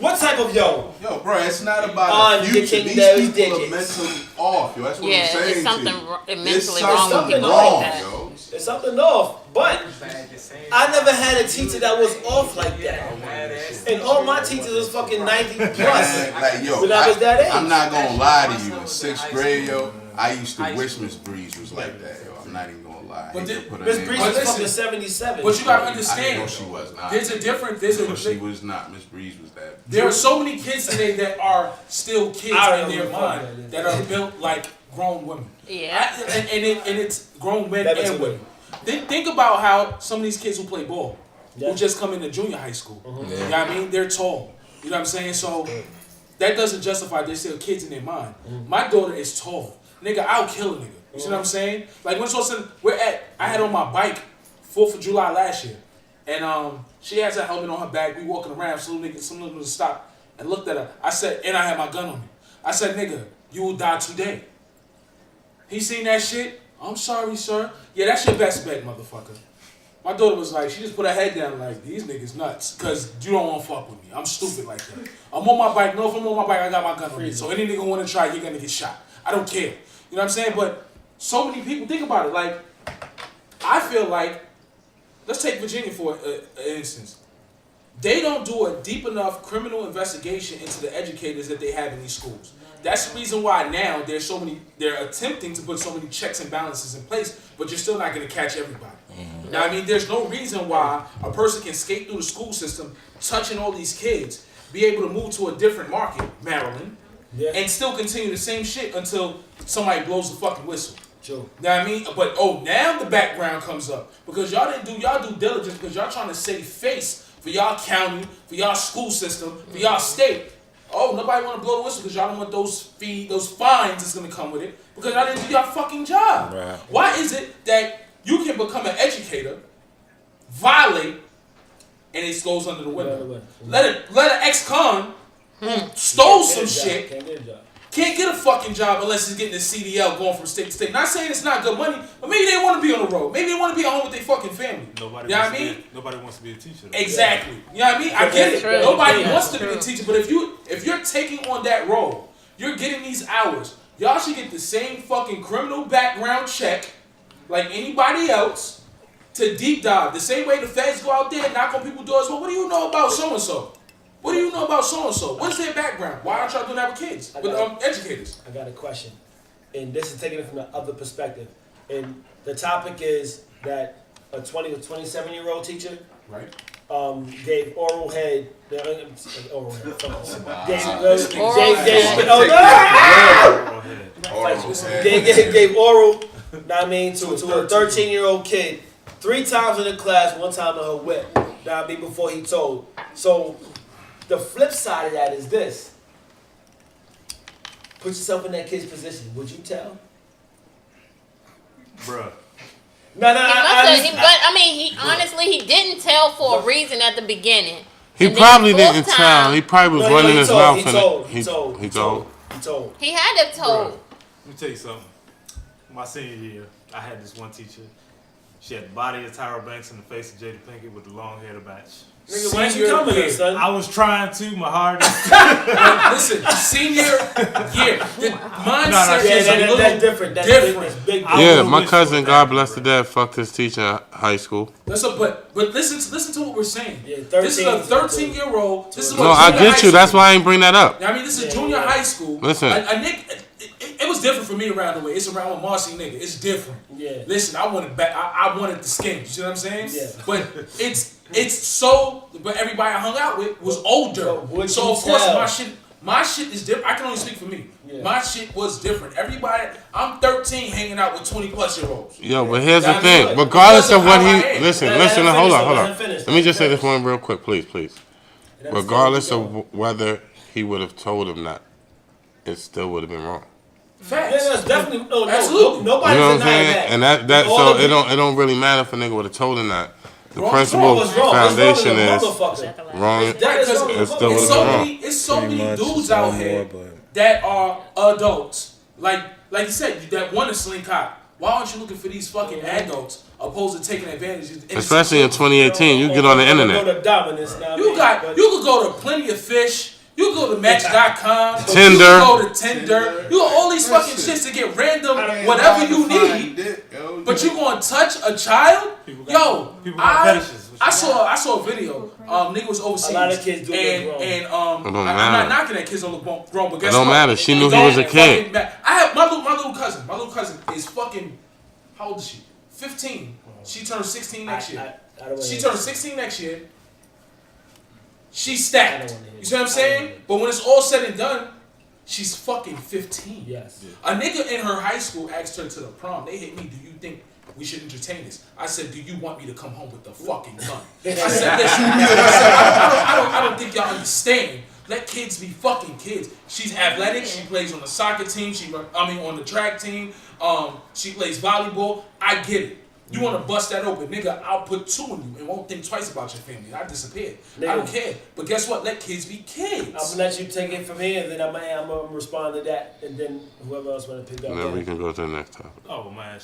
What type of yo? Yo, bro, it's not about the future. These people are mentally off, yo. That's what I'm saying. It's something mentally wrong, yo. There's something off. But I never had a teacher that was off like that. And all my teachers was fucking 90 plus. Like yo, when I was that age. I'm not gonna lie to you. In 6th grade, yo, I used to wish Miss Breeze was like that, yo. I'm not even gonna lie. But Miss Breeze was fucking 77. But you gotta understand. I know she was not. There's a difference. She was not. Miss Breeze was that. There are so many kids today that are still kids in their mind that are built like grown women. Yeah. And it's grown men and women. Think about how some of these kids who play ball, who just come into junior high school. You know what I mean? They're tall. You know what I'm saying? So that doesn't justify they're still kids in their mind. My daughter is tall. Nigga, I'll kill a nigga. You see what I'm saying? Like when I had on my bike 4th of July last year. And she has a helmet on her back. We walking around. Some niggas stopped and looked at her. I said, and I had my gun on me. I said, nigga, you will die today. He seen that shit. I'm sorry, sir. Yeah, that's your best bet, motherfucker. My daughter was like, she just put her head down like, these niggas nuts. Because you don't want to fuck with me. I'm stupid like that. I'm on my bike. No, if I'm on my bike, I got my gun on me. So any nigga want to try, you're going to get shot. I don't care. You know what I'm saying? But so many people, think about it. Like, I feel like, let's take Virginia for an instance. They don't do a deep enough criminal investigation into the educators that they have in these schools. That's the reason why now they're attempting to put so many checks and balances in place, but you're still not going to catch everybody. Now, I mean, there's no reason why a person can skate through the school system, touching all these kids, be able to move to a different market, Maryland, and still continue the same shit until somebody blows the fucking whistle. True. Know what I mean? But now the background comes up because y'all didn't do y'all due diligence because y'all trying to save face for y'all county, for y'all school system, for y'all state. Oh, nobody want to blow the whistle because y'all don't want those fines that's gonna come with it because y'all didn't do y'all fucking job. Right. Why is it that you can become an educator, violate and it goes under the window. Let an ex-con who stole some shit can't get a fucking job unless he's getting a CDL going from state to state. Not saying it's not good money, but maybe they want to be on the road. Maybe they want to be at home with their fucking family. Nobody wants to be a teacher. Though. Exactly. You know what I mean? I get it. Nobody wants to be a teacher, but if you're taking on that role, you're getting these hours. Y'all should get the same fucking criminal background check like anybody else to deep dive. The same way the feds go out there and knock on people's doors. Well, what do you know about so-and-so? What do you know about so-and-so? What is their background? Why aren't y'all doing that with kids? With educators? I got a question. And this is taking it from the other perspective. And the topic is that a 20 or 27-year-old teacher gave oral head. Oral head. Gave oral, I mean, to a 13-year-old kid 3 times in the class, 1 time in her whip. I mean, before he told. So the flip side of that is this. Put yourself in that kid's position. Would you tell? Bruh. He honestly, he didn't tell for a reason at the beginning. He probably didn't tell. He probably was running his mouth. He told. He had to have told. Let me tell you something. My senior year, I had this one teacher. She had the body of Tyra Banks and the face of Jada Pinkett with the long hair to match. Nigga, why you coming here, son? I was trying to, my hardest. Listen, senior year. Mindset is a little different. That's big. Yeah, my cousin, God bless the dead, fucked his teacher in high school. But listen to what we're saying. Yeah, this is a 13-year-old. This is what no, I get you. That's why I ain't bring that up. I mean, this is junior high school. Listen. It was different for me around the way. It's around with Marcy nigga. It's different. Yeah. Listen, I wanted back. I wanted the skin. You see what I'm saying? Yeah. But it's so. But everybody I hung out with was older. So of course my shit is different. I can only speak for me. Yeah. My shit was different. Everybody. I'm 13, hanging out with 20+-year-olds. Yo, but here's the thing. Regardless of what he listen. Hold on. Let me just say this one real quick, please. Regardless of whether he would have told him that, it still would have been wrong. Facts. Yeah, that's definitely absolutely. Nobody's you know what I'm denying saying? that. And that so it don't really matter if a nigga would have told him that. The principal foundation is wrong. It still would have been wrong. It's so many dudes out here that are adults, like you said, that want to slink hot. Why aren't you looking for these fucking adults opposed to taking advantage of especially in 2018, you get on the internet. You could go to Plenty of Fish. You can go to Match.com. Tinder. You can go to Tinder. You got all these fucking shits to get random whatever you need. But you gonna touch a child? Yo, I saw a video. Nigga was overseas. A lot of kids do and I'm not knocking that kids don't look grown, but guess what? It don't matter. She knew he was a kid. I have my little cousin. My little cousin is fucking. How old is she? 15. She turns 16 next year. She turns 16 next year. She's stacked. You see what I'm saying? But when it's all said and done, she's fucking 15. Yes. A nigga in her high school asked her to the prom. They hit me. Do you think we should entertain this? I said, do you want me to come home with the fucking gun? I said, listen. I don't think y'all understand. Let kids be fucking kids. She's athletic. She plays on the soccer team. On the track team. She plays volleyball. I get it. You want to bust that open, nigga, I'll put 2 in you and won't think twice about your family. I disappeared. Nigga. I don't care. But guess what? Let kids be kids. I'm going to let you take it from here, and then I'm going to respond to that, and then whoever else want to pick up. And then we can go to the next topic. Oh, man.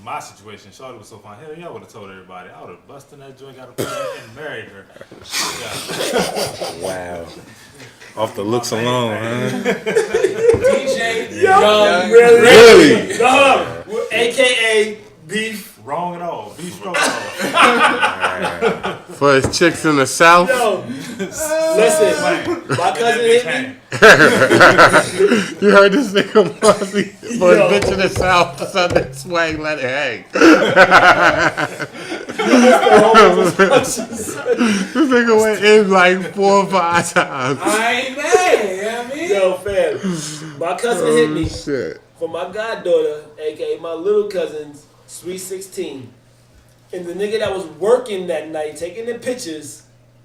My situation, Shawty was so fun. Hell, y'all would have told everybody. I would have busted that joint, got a plan, and married her. Wow. Off the looks alone, huh? DJ Young, really? AKA Beef. Wrong at all. Beef stroganoff. For his chicks in the South. Yo, listen, my cousin hit me. You heard this nigga Marcy for his bitch in the South. Southern swag, let it hang. This nigga went in like 4 or 5 times. I ain't mad. You know what I mean? Yo, fam, my cousin hit me for my goddaughter, aka my little cousin's Sweet 16. And the nigga that was working that night, taking the pictures,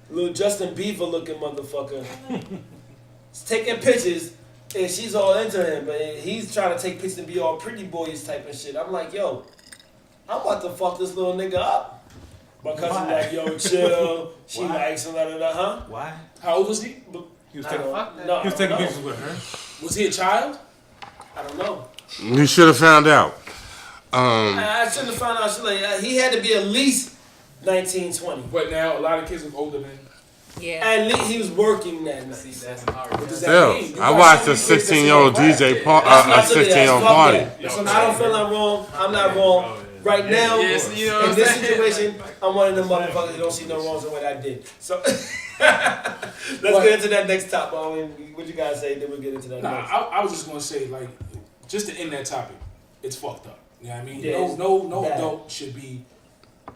little Justin Bieber looking motherfucker, is taking pictures, and she's all into him, but he's trying to take pictures and be all pretty boyish type of shit. I'm like, yo, I'm about to fuck this little nigga up. My cousin like, yo, chill. She likes him, huh? Why? How old was he? He was I taking, don't he know. was taking pictures with her. Was he a child? I don't know. You should have found out. I shouldn't have found out. She like, he had to be at least 19, 20. But now a lot of kids are older than. Yeah. At least he was working that night. See, that's hard. What does that Still, mean? You I got watched so a many kids that 16-year-old say DJ they're a That's 16-year-old fuck party. that. So I don't feel I'm wrong. I'm not wrong. Right now, Yes, you know what in I'm this saying? situation, I'm one of them motherfuckers who don't see no wrongs in what I did. So let's get into that next topic. I mean, what you guys say? Then we'll get into that Nah, next. I was just gonna say, like, just to end that topic, it's fucked up. You know what I mean? Yeah, no bad. adult should be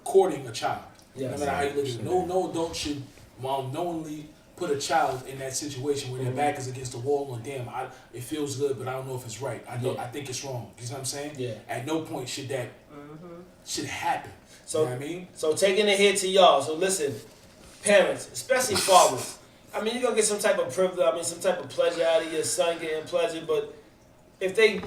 courting a child. Yes. No matter how you look at it. No adult should knowingly put a child in that situation where their back is against the wall and damn, it feels good, but I don't know if it's right. I think it's wrong. You know what I'm saying? Yeah. At no point should that should happen. So, you know what I mean? So taking it here to y'all. So listen, parents, especially fathers. I mean, you're gonna get some type of privilege. I mean, some type of pleasure out of your son getting pleasure. But if they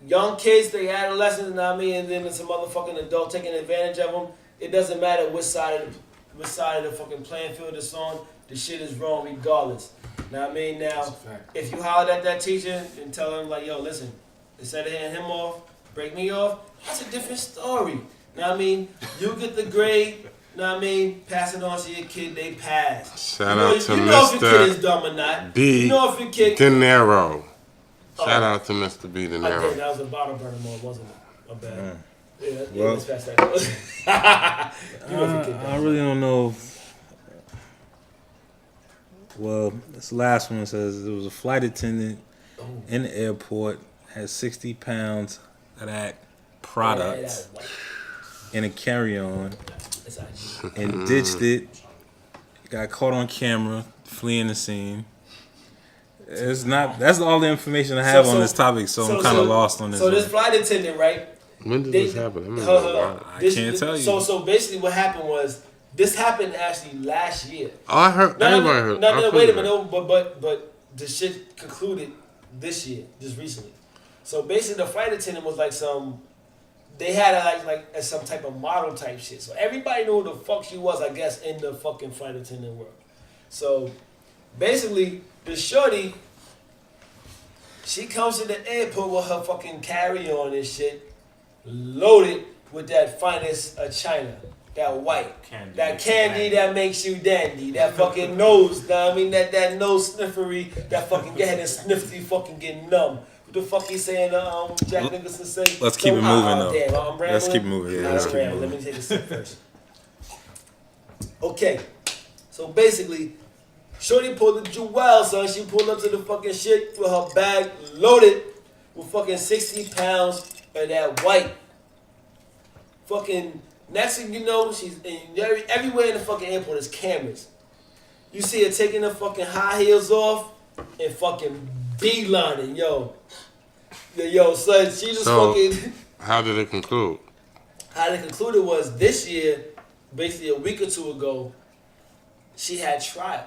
young kids, they adolescents, you know what I mean, and then some motherfucking adult taking advantage of them, it doesn't matter which side of the fucking playing field it's on. The shit is wrong regardless. Know what I mean? Now, if you hollered at that teacher and tell him like, yo, listen, instead of hitting him off, break me off, that's a different story. Know what I mean? You get the grade, know what I mean? Pass it on to your kid, they pass. Shout out to you know if your kid is Mr. dumb or not. You know if your kid... B-Dinero. Shout out to Mr. B-Dinero. Okay, that was a bottle burner mode, wasn't it? My bad. Yeah, Well, let's pass that. You know if your kid I really don't know. Well, this last one says there was a flight attendant in the airport, had 60 pounds of that product in a carry-on and ditched it. Got caught on camera fleeing the scene. It's not. That's all the information I have on this topic, so I'm kind of lost on this. So this flight attendant, right? When did this happen? I can't tell you. So basically, what happened was this happened actually last year. Oh, I heard. Everybody heard. No, wait a minute. But the shit concluded this year, just recently. So basically, the flight attendant was like they had her like as some type of model type shit. So everybody knew who the fuck she was, I guess, in the fucking flight attendant world. So basically, the shorty, she comes to the airport with her fucking carry-on and shit, loaded with that finest of China. That white. Candy that makes you dandy. That fucking nose, know what I mean? That nose sniffery, that fucking get ahead and sniff till you fucking get numb. What the fuck he saying, Jack Nicholson say? Let's keep it moving, though. Damn, I'm rambling. Let's keep it moving. Yeah, let's keep it moving. Let me take a sip first. Okay. So basically, shorty pulled the jewel, son. She pulled up to the fucking shit with her bag loaded with fucking 60 pounds of that white. Fucking, next thing you know, she's everywhere in the fucking airport is cameras. You see her taking her fucking high heels off and fucking beelining, yo, son, she just fucking... How did it conclude? How it concluded was this year, basically a week or two ago, she had trial.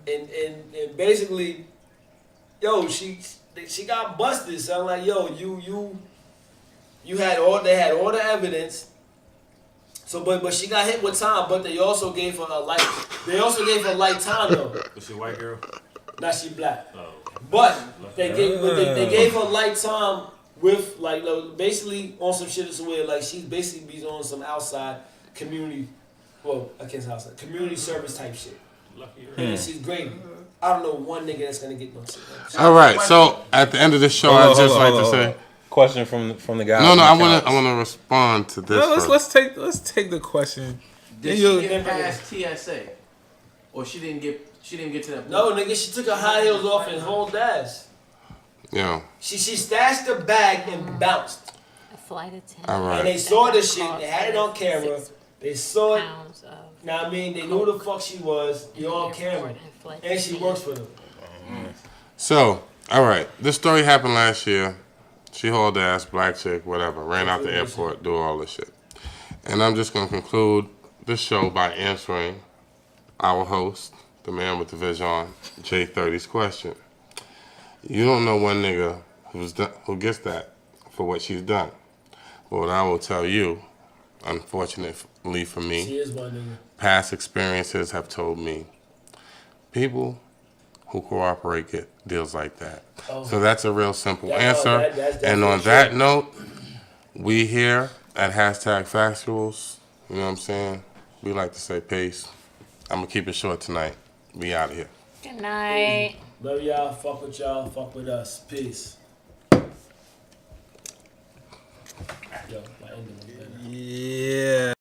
And basically, yo, she got busted. So I'm like, yo, they had all the evidence. So but she got hit with time, but they also gave her light time though. Was she a white girl? Now she black. Oh. But they gave her light time with like basically on some shit that's where like she's basically be on some outside community, well I can't say outside community service type shit. And she's great. I don't know one nigga that's gonna get no shit. All right, so at the end of this show, I'd just like to say. Question from the guy. No, I want to respond to this. No, let's take the question. Did she get past TSA, or she didn't get to that point? No, nigga, she took her high heels off and hauled ass. Yeah. She stashed the bag and bounced. A flight attendant. All right. And they saw the shit. They had it on camera. They saw it. Now I mean, they knew who the fuck she was. You're on camera, and she works for them. So, all right, this story happened last year. She hauled ass, black chick, whatever, ran out the airport, do all this shit. And I'm just going to conclude this show by answering our host, the man with the vision, J30's question. You don't know one nigga who gets that for what she's done. But what I will tell you unfortunately for me. She is one nigga. Past experiences have told me people who cooperate get deals like that. Oh. So that's a real simple That's answer. And on true. that note, we here at #Factuals, you know what I'm saying? We like to say peace. I'm going to keep it short tonight. We out of here. Good night. Love y'all. Fuck with y'all. Fuck with us. Peace. Yo, my ending was better. Yeah.